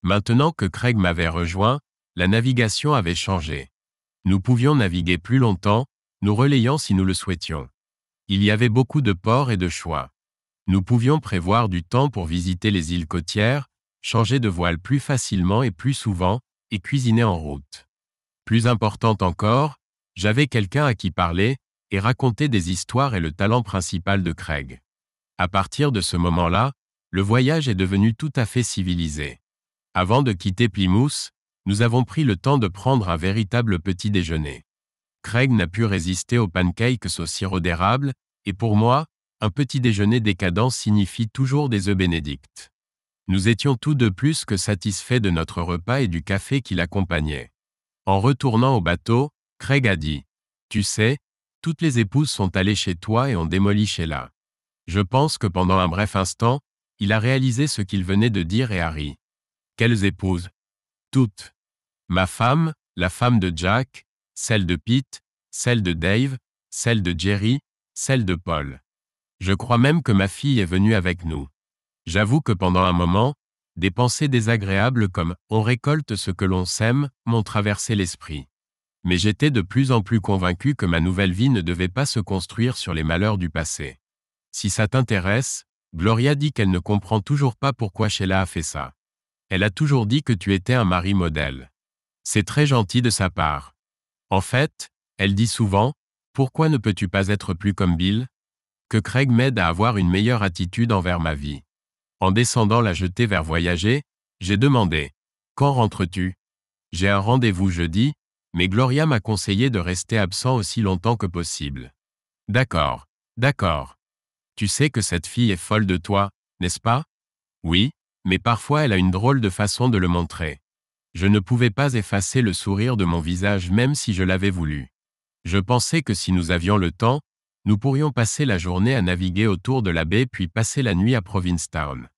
Maintenant que Craig m'avait rejoint, la navigation avait changé. Nous pouvions naviguer plus longtemps, nous relayant si nous le souhaitions. Il y avait beaucoup de ports et de choix. Nous pouvions prévoir du temps pour visiter les îles côtières, changer de voile plus facilement et plus souvent, et cuisiner en route. Plus important encore, j'avais quelqu'un à qui parler, et raconter des histoires est le talent principal de Craig. À partir de ce moment-là, le voyage est devenu tout à fait civilisé. Avant de quitter Plymouth, nous avons pris le temps de prendre un véritable petit déjeuner. Craig n'a pu résister aux pancakes au sirop d'érable, et pour moi, un petit déjeuner décadent signifie toujours des œufs bénédicts. Nous étions tous deux plus que satisfaits de notre repas et du café qui l'accompagnait. En retournant au bateau, Craig a dit « Tu sais, toutes les épouses sont allées chez toi et ont démoli Sheila. » Je pense que pendant un bref instant, il a réalisé ce qu'il venait de dire et a ri. « Quelles épouses? » Toutes. Ma femme, la femme de Jack, celle de Pete, celle de Dave, celle de Jerry, celle de Paul. Je crois même que ma fille est venue avec nous. J'avoue que pendant un moment, des pensées désagréables comme « on récolte ce que l'on sème » m'ont traversé l'esprit. Mais j'étais de plus en plus convaincu que ma nouvelle vie ne devait pas se construire sur les malheurs du passé. Si ça t'intéresse, Gloria dit qu'elle ne comprend toujours pas pourquoi Sheila a fait ça. Elle a toujours dit que tu étais un mari modèle. C'est très gentil de sa part. En fait, elle dit souvent « Pourquoi ne peux-tu pas être plus comme Bill ?» Que Craig m'aide à avoir une meilleure attitude envers ma vie. En descendant la jetée vers voyager, j'ai demandé « Quand rentres-tu » J'ai un rendez-vous jeudi, mais Gloria m'a conseillé de rester absent aussi longtemps que possible. D'accord, d'accord. Tu sais que cette fille est folle de toi, n'est-ce pas? Oui, mais parfois elle a une drôle de façon de le montrer. Je ne pouvais pas effacer le sourire de mon visage même si je l'avais voulu. Je pensais que si nous avions le temps, nous pourrions passer la journée à naviguer autour de la baie puis passer la nuit à Provincetown.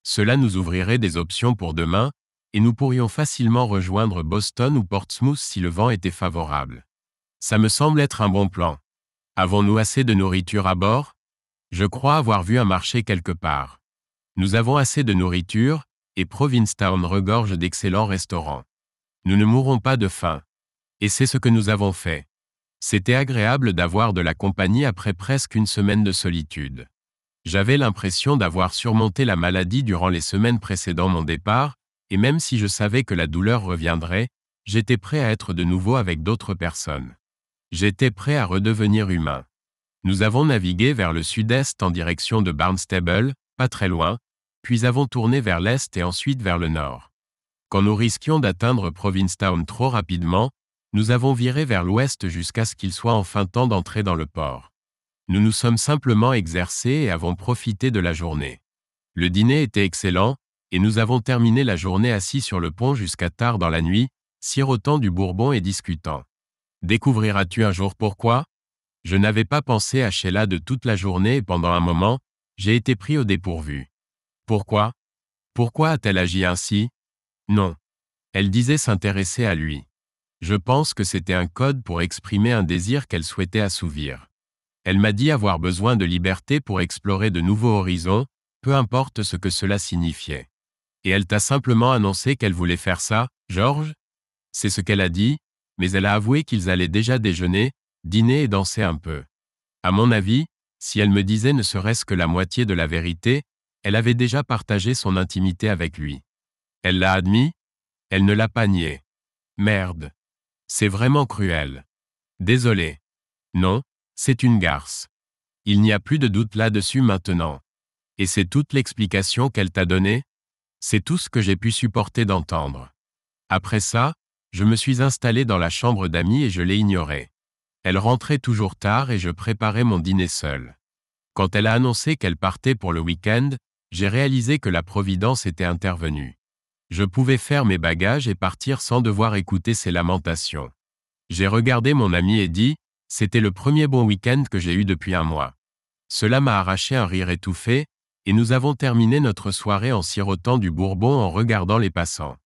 Cela nous ouvrirait des options pour demain, et nous pourrions facilement rejoindre Boston ou Portsmouth si le vent était favorable. Ça me semble être un bon plan. Avons-nous assez de nourriture à bord? Je crois avoir vu un marché quelque part. Nous avons assez de nourriture, et Provincetown regorge d'excellents restaurants. Nous ne mourrons pas de faim. Et c'est ce que nous avons fait. C'était agréable d'avoir de la compagnie après presque une semaine de solitude. J'avais l'impression d'avoir surmonté la maladie durant les semaines précédant mon départ, et même si je savais que la douleur reviendrait, j'étais prêt à être de nouveau avec d'autres personnes. J'étais prêt à redevenir humain. Nous avons navigué vers le sud-est en direction de Barnstable, pas très loin, puis avons tourné vers l'est et ensuite vers le nord. Quand nous risquions d'atteindre Provincetown trop rapidement, nous avons viré vers l'ouest jusqu'à ce qu'il soit enfin temps d'entrer dans le port. Nous nous sommes simplement exercés et avons profité de la journée. Le dîner était excellent, et nous avons terminé la journée assis sur le pont jusqu'à tard dans la nuit, sirotant du bourbon et discutant. Découvriras-tu un jour pourquoi? Je n'avais pas pensé à Sheila de toute la journée et pendant un moment, j'ai été pris au dépourvu. Pourquoi? Pourquoi a-t-elle agi ainsi? Non. Elle disait s'intéresser à lui. Je pense que c'était un code pour exprimer un désir qu'elle souhaitait assouvir. Elle m'a dit avoir besoin de liberté pour explorer de nouveaux horizons, peu importe ce que cela signifiait. Et elle t'a simplement annoncé qu'elle voulait faire ça, George? C'est ce qu'elle a dit, mais elle a avoué qu'ils allaient déjà déjeuner, dîner et danser un peu. À mon avis, si elle me disait ne serait-ce que la moitié de la vérité, elle avait déjà partagé son intimité avec lui. Elle l'a admis? Elle ne l'a pas nié. Merde. C'est vraiment cruel. Désolé. Non, c'est une garce. Il n'y a plus de doute là-dessus maintenant. Et c'est toute l'explication qu'elle t'a donnée? C'est tout ce que j'ai pu supporter d'entendre. Après ça, je me suis installé dans la chambre d'amis et je l'ai ignorée. Elle rentrait toujours tard et je préparais mon dîner seul. Quand elle a annoncé qu'elle partait pour le week-end, j'ai réalisé que la Providence était intervenue. Je pouvais faire mes bagages et partir sans devoir écouter ses lamentations. J'ai regardé mon ami et dit, c'était le premier bon week-end que j'ai eu depuis un mois. Cela m'a arraché un rire étouffé, et nous avons terminé notre soirée en sirotant du bourbon en regardant les passants.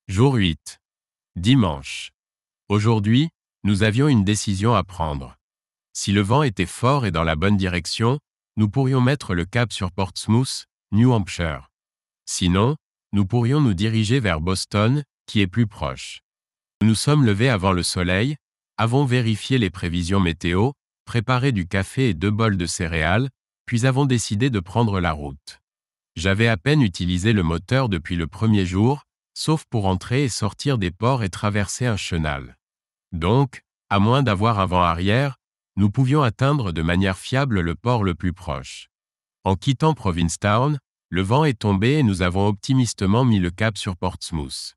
Jour 8. Dimanche. Aujourd'hui, nous avions une décision à prendre. Si le vent était fort et dans la bonne direction, nous pourrions mettre le cap sur Portsmouth, New Hampshire. Sinon, nous pourrions nous diriger vers Boston, qui est plus proche. Nous nous sommes levés avant le soleil, avons vérifié les prévisions météo, préparé du café et 2 bols de céréales, puis avons décidé de prendre la route. J'avais à peine utilisé le moteur depuis le premier jour, sauf pour entrer et sortir des ports et traverser un chenal. Donc, à moins d'avoir un vent arrière, nous pouvions atteindre de manière fiable le port le plus proche. En quittant Provincetown, le vent est tombé et nous avons optimistement mis le cap sur Portsmouth.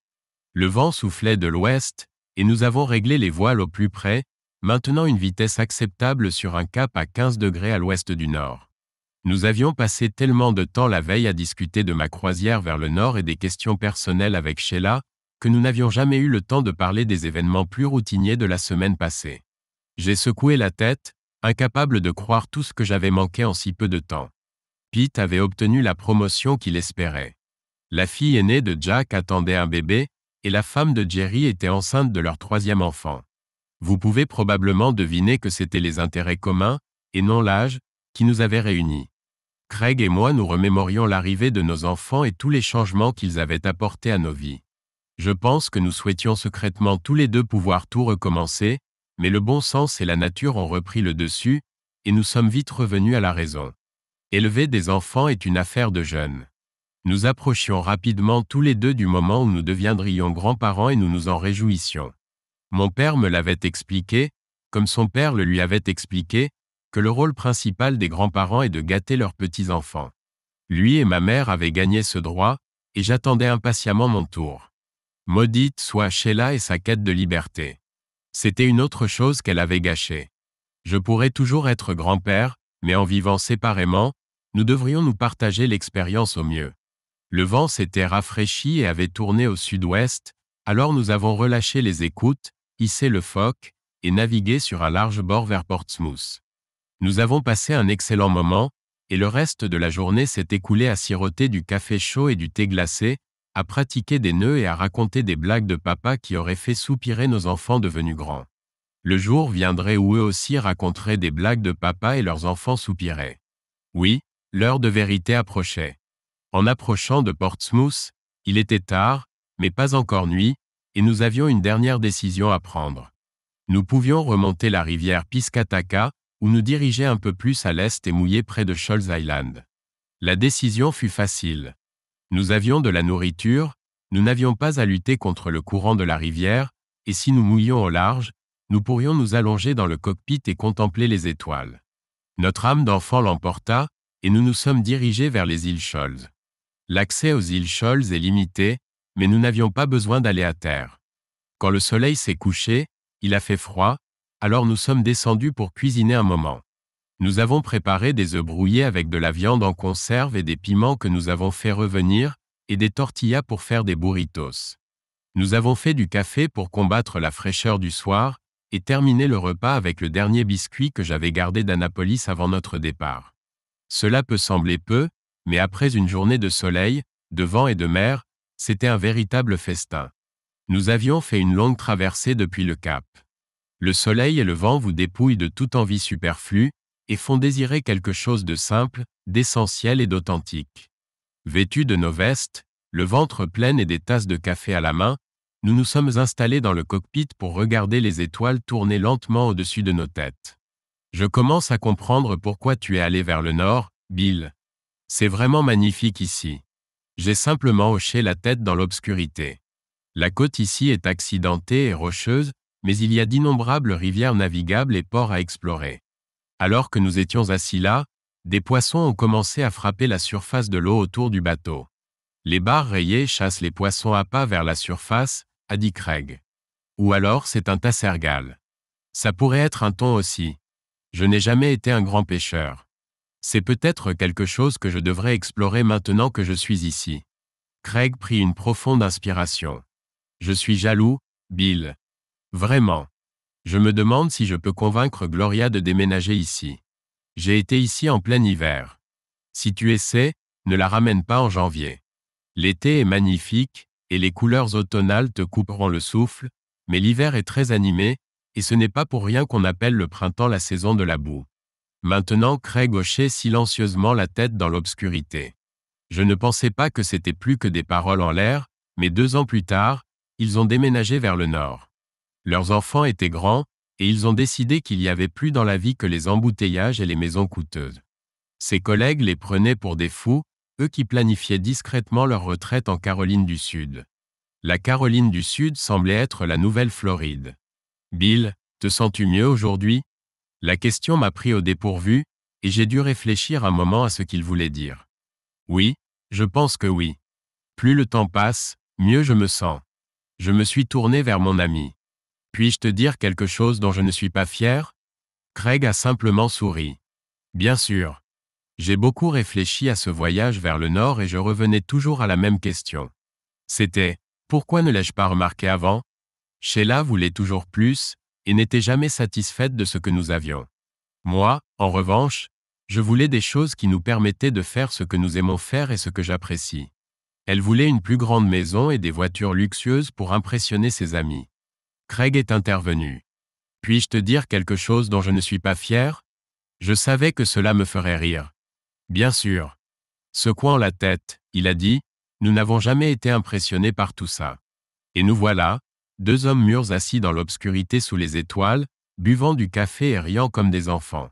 Le vent soufflait de l'ouest, et nous avons réglé les voiles au plus près, maintenant une vitesse acceptable sur un cap à 15 degrés à l'ouest du nord. Nous avions passé tellement de temps la veille à discuter de ma croisière vers le nord et des questions personnelles avec Sheila, que nous n'avions jamais eu le temps de parler des événements plus routiniers de la semaine passée. J'ai secoué la tête, incapable de croire tout ce que j'avais manqué en si peu de temps. Pete avait obtenu la promotion qu'il espérait. La fille aînée de Jack attendait un bébé, et la femme de Jerry était enceinte de leur 3e enfant. Vous pouvez probablement deviner que c'était les intérêts communs, et non l'âge, qui nous avaient réunis. Craig et moi nous remémorions l'arrivée de nos enfants et tous les changements qu'ils avaient apportés à nos vies. Je pense que nous souhaitions secrètement tous les deux pouvoir tout recommencer, mais le bon sens et la nature ont repris le dessus, et nous sommes vite revenus à la raison. Élever des enfants est une affaire de jeunes. Nous approchions rapidement tous les deux du moment où nous deviendrions grands-parents et nous nous en réjouissions. Mon père me l'avait expliqué, comme son père le lui avait expliqué, que le rôle principal des grands-parents est de gâter leurs petits-enfants. Lui et ma mère avaient gagné ce droit, et j'attendais impatiemment mon tour. Maudite soit Sheila et sa quête de liberté. C'était une autre chose qu'elle avait gâchée. Je pourrais toujours être grand-père, mais en vivant séparément, nous devrions nous partager l'expérience au mieux. Le vent s'était rafraîchi et avait tourné au sud-ouest, alors nous avons relâché les écoutes, hissé le foc, et navigué sur un large bord vers Portsmouth. Nous avons passé un excellent moment, et le reste de la journée s'est écoulé à siroter du café chaud et du thé glacé, à pratiquer des nœuds et à raconter des blagues de papa qui auraient fait soupirer nos enfants devenus grands. Le jour viendrait où eux aussi raconteraient des blagues de papa et leurs enfants soupiraient. Oui, l'heure de vérité approchait. En approchant de Portsmouth, il était tard, mais pas encore nuit, et nous avions une dernière décision à prendre. Nous pouvions remonter la rivière Piscataqua, ou nous diriger un peu plus à l'est et mouiller près de Shoals Island. La décision fut facile. Nous avions de la nourriture, nous n'avions pas à lutter contre le courant de la rivière, et si nous mouillions au large, nous pourrions nous allonger dans le cockpit et contempler les étoiles. Notre âme d'enfant l'emporta, et nous nous sommes dirigés vers les îles Shoals. L'accès aux îles Shoals est limité, mais nous n'avions pas besoin d'aller à terre. Quand le soleil s'est couché, il a fait froid, alors nous sommes descendus pour cuisiner un moment. Nous avons préparé des œufs brouillés avec de la viande en conserve et des piments que nous avons fait revenir, et des tortillas pour faire des burritos. Nous avons fait du café pour combattre la fraîcheur du soir, et terminé le repas avec le dernier biscuit que j'avais gardé d'Annapolis avant notre départ. Cela peut sembler peu, mais après une journée de soleil, de vent et de mer, c'était un véritable festin. Nous avions fait une longue traversée depuis le Cap. Le soleil et le vent vous dépouillent de toute envie superflue, et font désirer quelque chose de simple, d'essentiel et d'authentique. Vêtus de nos vestes, le ventre plein et des tasses de café à la main, nous nous sommes installés dans le cockpit pour regarder les étoiles tourner lentement au-dessus de nos têtes. Je commence à comprendre pourquoi tu es allé vers le nord, Bill. C'est vraiment magnifique ici. J'ai simplement hoché la tête dans l'obscurité. La côte ici est accidentée et rocheuse, mais il y a d'innombrables rivières navigables et ports à explorer. Alors que nous étions assis là, des poissons ont commencé à frapper la surface de l'eau autour du bateau. Les barres rayées chassent les poissons à pas vers la surface, a dit Craig. Ou alors c'est un tassergale. Ça pourrait être un thon aussi. Je n'ai jamais été un grand pêcheur. C'est peut-être quelque chose que je devrais explorer maintenant que je suis ici. Craig prit une profonde inspiration. Je suis jaloux, Bill. Vraiment. Je me demande si je peux convaincre Gloria de déménager ici. J'ai été ici en plein hiver. Si tu essaies, ne la ramène pas en janvier. L'été est magnifique, et les couleurs automnales te couperont le souffle, mais l'hiver est très animé, et ce n'est pas pour rien qu'on appelle le printemps la saison de la boue. Maintenant Craig hochait silencieusement la tête dans l'obscurité. Je ne pensais pas que c'était plus que des paroles en l'air, mais 2 ans plus tard, ils ont déménagé vers le nord. Leurs enfants étaient grands, et ils ont décidé qu'il y avait plus dans la vie que les embouteillages et les maisons coûteuses. Ses collègues les prenaient pour des fous, eux qui planifiaient discrètement leur retraite en Caroline du Sud. La Caroline du Sud semblait être la nouvelle Floride. Bill, te sens-tu mieux aujourd'hui? La question m'a pris au dépourvu, et j'ai dû réfléchir un moment à ce qu'il voulait dire. Oui, je pense que oui. Plus le temps passe, mieux je me sens. Je me suis tourné vers mon ami. Puis-je te dire quelque chose dont je ne suis pas fier? Craig a simplement souri. Bien sûr. J'ai beaucoup réfléchi à ce voyage vers le nord et je revenais toujours à la même question. C'était, pourquoi ne l'ai-je pas remarqué avant? Sheila voulait toujours plus, et n'était jamais satisfaite de ce que nous avions. Moi, en revanche, je voulais des choses qui nous permettaient de faire ce que nous aimons faire et ce que j'apprécie. Elle voulait une plus grande maison et des voitures luxueuses pour impressionner ses amis. Craig est intervenu. Puis-je te dire quelque chose dont je ne suis pas fier? Je savais que cela me ferait rire. Bien sûr. Secouant la tête, il a dit, nous n'avons jamais été impressionnés par tout ça. Et nous voilà, 2 hommes mûrs assis dans l'obscurité sous les étoiles, buvant du café et riant comme des enfants.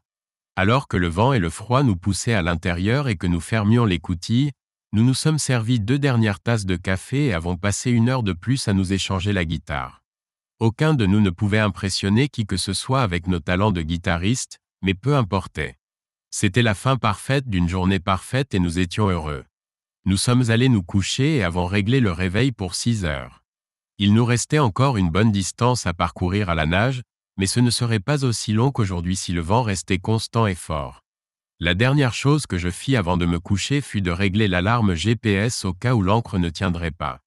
Alors que le vent et le froid nous poussaient à l'intérieur et que nous fermions les coutilles, nous nous sommes servis 2 dernières tasses de café et avons passé 1 heure de plus à nous échanger la guitare. Aucun de nous ne pouvait impressionner qui que ce soit avec nos talents de guitariste, mais peu importait. C'était la fin parfaite d'une journée parfaite et nous étions heureux. Nous sommes allés nous coucher et avons réglé le réveil pour 6 heures. Il nous restait encore une bonne distance à parcourir à la nage, mais ce ne serait pas aussi long qu'aujourd'hui si le vent restait constant et fort. La dernière chose que je fis avant de me coucher fut de régler l'alarme GPS au cas où l'ancre ne tiendrait pas.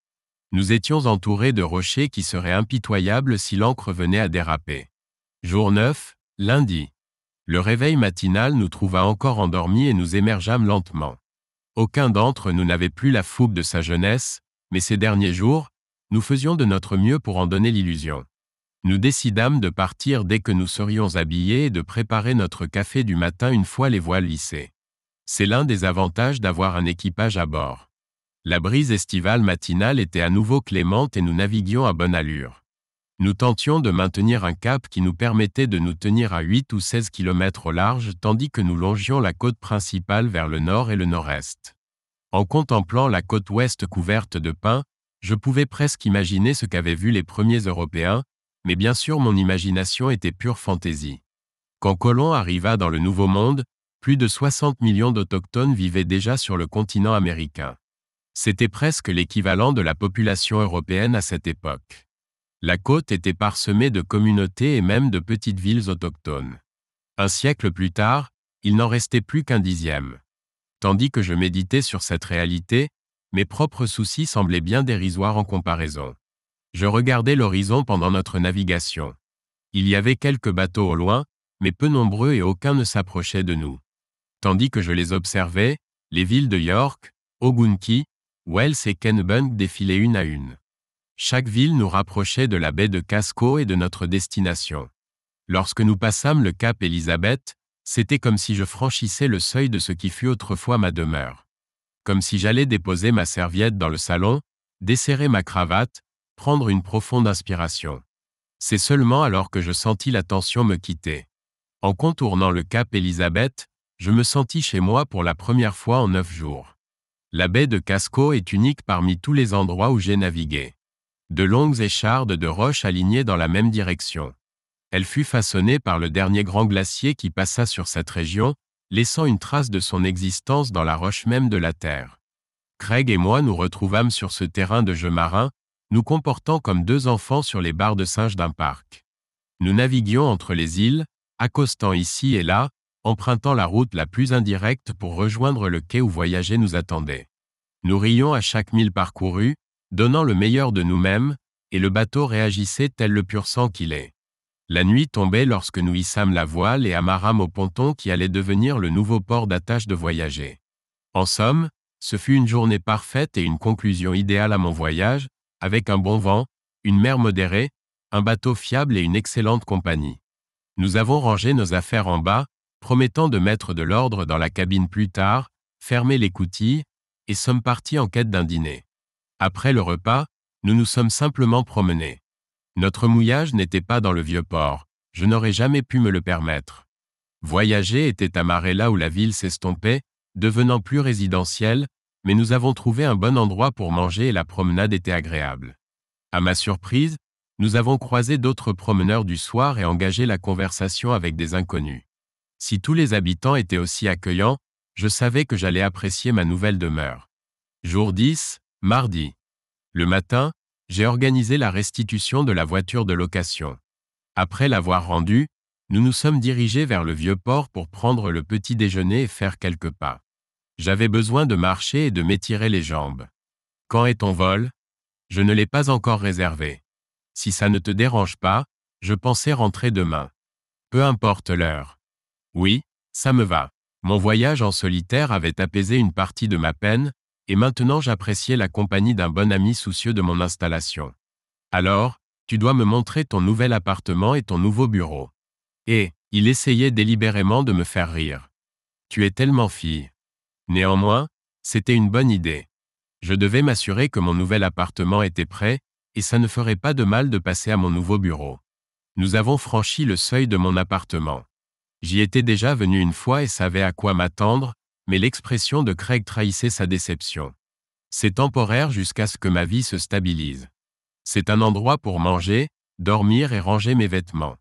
Nous étions entourés de rochers qui seraient impitoyables si l'ancre venait à déraper. Jour 9, lundi. Le réveil matinal nous trouva encore endormis et nous émergeâmes lentement. Aucun d'entre nous n'avait plus la fougue de sa jeunesse, mais ces derniers jours, nous faisions de notre mieux pour en donner l'illusion. Nous décidâmes de partir dès que nous serions habillés et de préparer notre café du matin une fois les voiles lissées. C'est l'un des avantages d'avoir un équipage à bord. La brise estivale matinale était à nouveau clémente et nous naviguions à bonne allure. Nous tentions de maintenir un cap qui nous permettait de nous tenir à 8 ou 16 km au large tandis que nous longions la côte principale vers le nord et le nord-est. En contemplant la côte ouest couverte de pins, je pouvais presque imaginer ce qu'avaient vu les premiers Européens, mais bien sûr mon imagination était pure fantaisie. Quand Colomb arriva dans le Nouveau Monde, plus de 60 millions d'autochtones vivaient déjà sur le continent américain. C'était presque l'équivalent de la population européenne à cette époque. La côte était parsemée de communautés et même de petites villes autochtones. Un siècle plus tard, il n'en restait plus qu'un dixième. Tandis que je méditais sur cette réalité, mes propres soucis semblaient bien dérisoires en comparaison. Je regardais l'horizon pendant notre navigation. Il y avait quelques bateaux au loin, mais peu nombreux et aucun ne s'approchait de nous. Tandis que je les observais, les villes de York, Ogunki, Wells et Kennebunk défilaient une à une. Chaque ville nous rapprochait de la baie de Casco et de notre destination. Lorsque nous passâmes le cap Elizabeth, c'était comme si je franchissais le seuil de ce qui fut autrefois ma demeure. Comme si j'allais déposer ma serviette dans le salon, desserrer ma cravate, prendre une profonde inspiration. C'est seulement alors que je sentis la tension me quitter. En contournant le cap Elizabeth, je me sentis chez moi pour la première fois en 9 jours. La baie de Casco est unique parmi tous les endroits où j'ai navigué. De longues échardes de roches alignées dans la même direction. Elle fut façonnée par le dernier grand glacier qui passa sur cette région, laissant une trace de son existence dans la roche même de la Terre. Craig et moi nous retrouvâmes sur ce terrain de jeu marin, nous comportant comme deux enfants sur les barres de singe d'un parc. Nous naviguions entre les îles, accostant ici et là, empruntant la route la plus indirecte pour rejoindre le quai où voyager nous attendait. Nous rions à chaque mille parcouru, donnant le meilleur de nous-mêmes, et le bateau réagissait tel le pur sang qu'il est. La nuit tombait lorsque nous hissâmes la voile et amarrâmes au ponton qui allait devenir le nouveau port d'attache de voyager. En somme, ce fut une journée parfaite et une conclusion idéale à mon voyage, avec un bon vent, une mer modérée, un bateau fiable et une excellente compagnie. Nous avons rangé nos affaires en bas, promettant de mettre de l'ordre dans la cabine plus tard, fermer l'écoutille, et sommes partis en quête d'un dîner. Après le repas, nous nous sommes simplement promenés. Notre mouillage n'était pas dans le vieux port, je n'aurais jamais pu me le permettre. Voyager était amarré là où la ville s'estompait, devenant plus résidentielle, mais nous avons trouvé un bon endroit pour manger et la promenade était agréable. À ma surprise, nous avons croisé d'autres promeneurs du soir et engagé la conversation avec des inconnus. Si tous les habitants étaient aussi accueillants, je savais que j'allais apprécier ma nouvelle demeure. Jour 10, mardi. Le matin, j'ai organisé la restitution de la voiture de location. Après l'avoir rendue, nous nous sommes dirigés vers le vieux port pour prendre le petit déjeuner et faire quelques pas. J'avais besoin de marcher et de m'étirer les jambes. Quand est ton vol? Je ne l'ai pas encore réservé. Si ça ne te dérange pas, je pensais rentrer demain. Peu importe l'heure. Oui, ça me va. Mon voyage en solitaire avait apaisé une partie de ma peine, et maintenant j'appréciais la compagnie d'un bon ami soucieux de mon installation. Alors, tu dois me montrer ton nouvel appartement et ton nouveau bureau. Et, il essayait délibérément de me faire rire. Tu es tellement fille. Néanmoins, c'était une bonne idée. Je devais m'assurer que mon nouvel appartement était prêt, et ça ne ferait pas de mal de passer à mon nouveau bureau. Nous avons franchi le seuil de mon appartement. J'y étais déjà venu une fois et savais à quoi m'attendre, mais l'expression de Craig trahissait sa déception. C'est temporaire jusqu'à ce que ma vie se stabilise. C'est un endroit pour manger, dormir et ranger mes vêtements.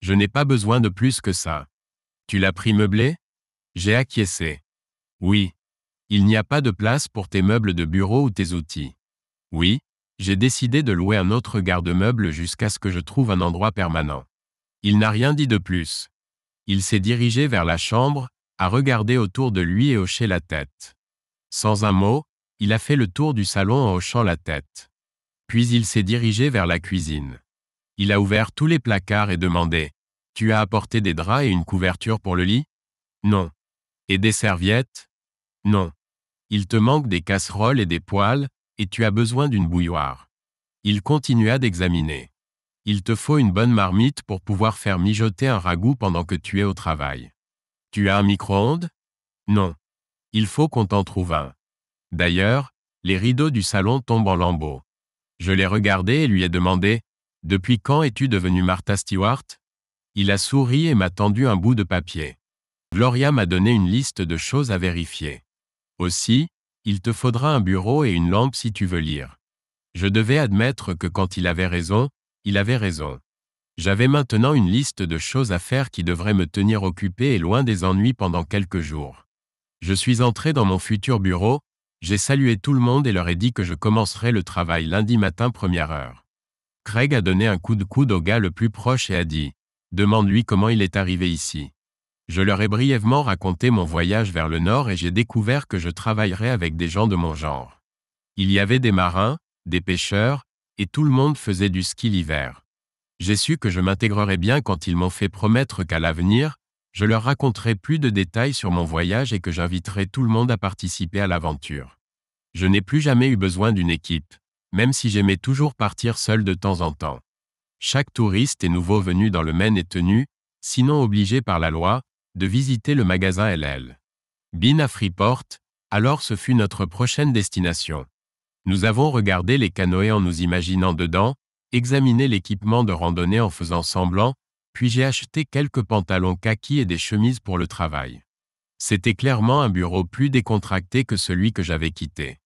Je n'ai pas besoin de plus que ça. Tu l'as pris meublé? J'ai acquiescé. Oui. Il n'y a pas de place pour tes meubles de bureau ou tes outils. Oui, j'ai décidé de louer un autre garde-meuble jusqu'à ce que je trouve un endroit permanent. Il n'a rien dit de plus. Il s'est dirigé vers la chambre, a regardé autour de lui et hoché la tête. Sans un mot, il a fait le tour du salon en hochant la tête. Puis il s'est dirigé vers la cuisine. Il a ouvert tous les placards et demandé « Tu as apporté des draps et une couverture pour le lit ?»« Non. »« Et des serviettes ?»« Non. »« Il te manque des casseroles et des poêles, et tu as besoin d'une bouilloire. » Il continua d'examiner. « Il te faut une bonne marmite pour pouvoir faire mijoter un ragoût pendant que tu es au travail. » « Tu as un micro-ondes? » ?»« Non. »« Il faut qu'on t'en trouve un. » D'ailleurs, les rideaux du salon tombent en lambeaux. Je l'ai regardé et lui ai demandé « Depuis quand es-tu devenue Martha Stewart ?» Il a souri et m'a tendu un bout de papier. Gloria m'a donné une liste de choses à vérifier. Aussi, il te faudra un bureau et une lampe si tu veux lire. Je devais admettre que quand il avait raison, il avait raison. J'avais maintenant une liste de choses à faire qui devraient me tenir occupé et loin des ennuis pendant quelques jours. Je suis entré dans mon futur bureau, J'ai salué tout le monde et leur ai dit que je commencerai le travail lundi matin 1 heure. Craig a donné un coup de coude au gars le plus proche et a dit « Demande-lui comment il est arrivé ici ». Je leur ai brièvement raconté mon voyage vers le nord et j'ai découvert que je travaillerais avec des gens de mon genre. Il y avait des marins, des pêcheurs, et tout le monde faisait du ski l'hiver. J'ai su que je m'intégrerais bien quand ils m'ont fait promettre qu'à l'avenir, je leur raconterai plus de détails sur mon voyage et que j'inviterai tout le monde à participer à l'aventure. Je n'ai plus jamais eu besoin d'une équipe, même si j'aimais toujours partir seul de temps en temps. Chaque touriste et nouveau venu dans le Maine est tenu, sinon obligé par la loi, de visiter le magasin LL Bean à Freeport, alors ce fut notre prochaine destination. Nous avons regardé les canoës en nous imaginant dedans, examiné l'équipement de randonnée en faisant semblant, puis j'ai acheté quelques pantalons kaki et des chemises pour le travail. C'était clairement un bureau plus décontracté que celui que j'avais quitté.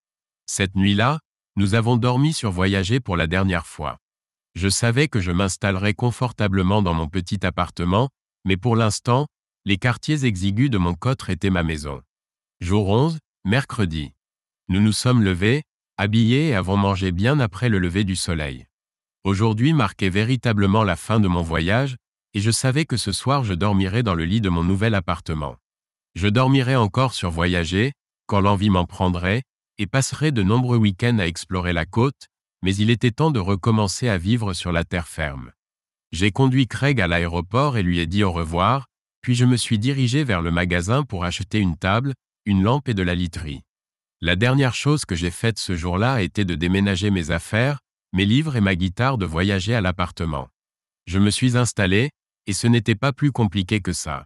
Cette nuit-là, nous avons dormi sur Voyager pour la dernière fois. Je savais que je m'installerais confortablement dans mon petit appartement, mais pour l'instant, les quartiers exigus de mon cotre étaient ma maison. Jour 11, mercredi. Nous nous sommes levés, habillés et avons mangé bien après le lever du soleil. Aujourd'hui marquait véritablement la fin de mon voyage, et je savais que ce soir je dormirais dans le lit de mon nouvel appartement. Je dormirais encore sur Voyager, quand l'envie m'en prendrait, et passerais de nombreux week-ends à explorer la côte, mais il était temps de recommencer à vivre sur la terre ferme. J'ai conduit Craig à l'aéroport et lui ai dit au revoir, puis je me suis dirigé vers le magasin pour acheter une table, une lampe et de la literie. La dernière chose que j'ai faite ce jour-là a été de déménager mes affaires, mes livres et ma guitare de Voyager à l'appartement. Je me suis installé, et ce n'était pas plus compliqué que ça.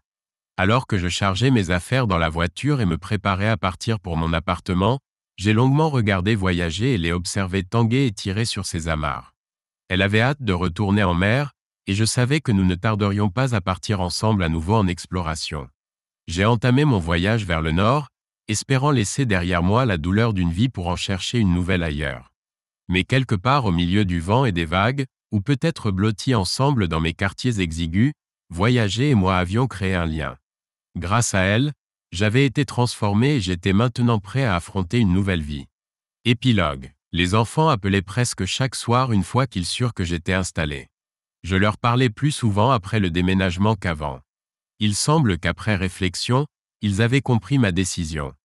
Alors que je chargeais mes affaires dans la voiture et me préparais à partir pour mon appartement, j'ai longuement regardé Voyager et l'ai observé tanguer et tirer sur ses amarres. Elle avait hâte de retourner en mer, et je savais que nous ne tarderions pas à partir ensemble à nouveau en exploration. J'ai entamé mon voyage vers le nord, espérant laisser derrière moi la douleur d'une vie pour en chercher une nouvelle ailleurs. Mais quelque part au milieu du vent et des vagues, ou peut-être blottis ensemble dans mes quartiers exigus, Voyager et moi avions créé un lien. Grâce à elle, j'avais été transformé et j'étais maintenant prêt à affronter une nouvelle vie. Épilogue. Les enfants appelaient presque chaque soir une fois qu'ils surent que j'étais installé. Je leur parlais plus souvent après le déménagement qu'avant. Il semble qu'après réflexion, ils avaient compris ma décision.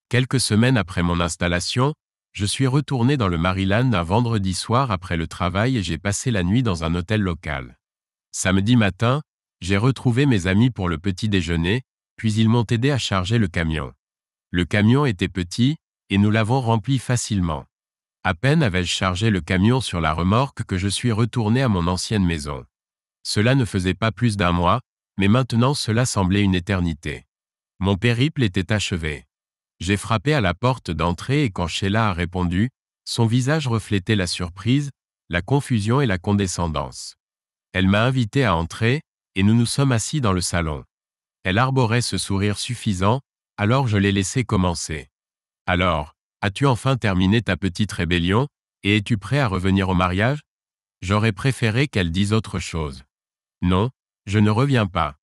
Quelques semaines après mon installation, je suis retourné dans le Maryland un vendredi soir après le travail et j'ai passé la nuit dans un hôtel local. Samedi matin, j'ai retrouvé mes amis pour le petit déjeuner, puis ils m'ont aidé à charger le camion. Le camion était petit, et nous l'avons rempli facilement. À peine avais-je chargé le camion sur la remorque que je suis retourné à mon ancienne maison. Cela ne faisait pas plus d'1 mois, mais maintenant cela semblait une éternité. Mon périple était achevé. J'ai frappé à la porte d'entrée et quand Sheila a répondu, son visage reflétait la surprise, la confusion et la condescendance. Elle m'a invité à entrer, et nous nous sommes assis dans le salon. Elle arborait ce sourire suffisant, alors je l'ai laissé commencer. Alors, as-tu enfin terminé ta petite rébellion, et es-tu prêt à revenir au mariage? J'aurais préféré qu'elle dise autre chose. Non, je ne reviens pas.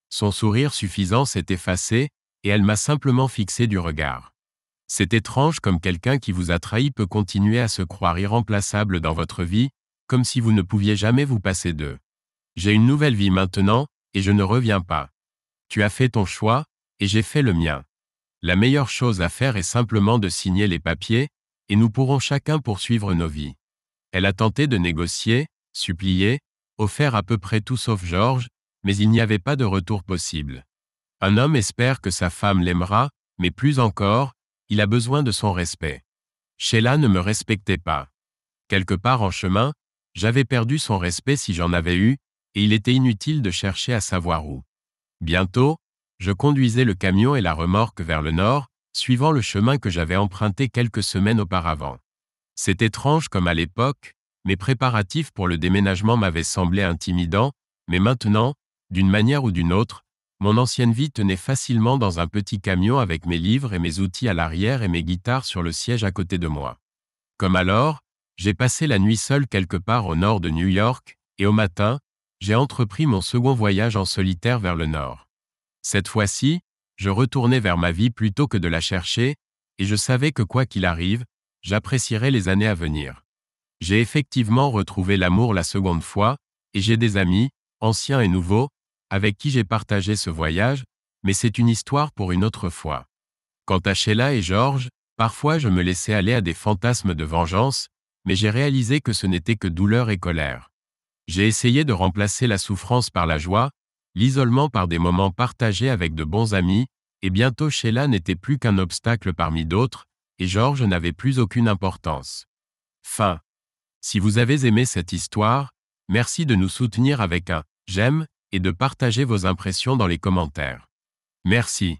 Son sourire suffisant s'est effacé, et elle m'a simplement fixé du regard. C'est étrange comme quelqu'un qui vous a trahi peut continuer à se croire irremplaçable dans votre vie, comme si vous ne pouviez jamais vous passer d'eux. J'ai une nouvelle vie maintenant, et je ne reviens pas. Tu as fait ton choix, et j'ai fait le mien. La meilleure chose à faire est simplement de signer les papiers, et nous pourrons chacun poursuivre nos vies. Elle a tenté de négocier, supplier, offert à peu près tout sauf George, mais il n'y avait pas de retour possible. Un homme espère que sa femme l'aimera, mais plus encore, il a besoin de son respect. Sheila ne me respectait pas. Quelque part en chemin, j'avais perdu son respect si j'en avais eu, et il était inutile de chercher à savoir où. Bientôt, je conduisais le camion et la remorque vers le nord, suivant le chemin que j'avais emprunté quelques semaines auparavant. C'est étrange comme à l'époque, mes préparatifs pour le déménagement m'avaient semblé intimidants, mais maintenant, d'une manière ou d'une autre, mon ancienne vie tenait facilement dans un petit camion avec mes livres et mes outils à l'arrière et mes guitares sur le siège à côté de moi. Comme alors, j'ai passé la nuit seul quelque part au nord de New York, et au matin, j'ai entrepris mon second voyage en solitaire vers le nord. Cette fois-ci, je retournais vers ma vie plutôt que de la chercher, et je savais que quoi qu'il arrive, j'apprécierais les années à venir. J'ai effectivement retrouvé l'amour la seconde fois, et j'ai des amis, anciens et nouveaux, avec qui j'ai partagé ce voyage, mais c'est une histoire pour une autre fois. Quant à Sheila et George, parfois je me laissais aller à des fantasmes de vengeance, mais j'ai réalisé que ce n'était que douleur et colère. J'ai essayé de remplacer la souffrance par la joie, l'isolement par des moments partagés avec de bons amis, et bientôt Sheila n'était plus qu'un obstacle parmi d'autres, et George n'avait plus aucune importance. Fin. Si vous avez aimé cette histoire, merci de nous soutenir avec un « j'aime » et de partager vos impressions dans les commentaires. Merci.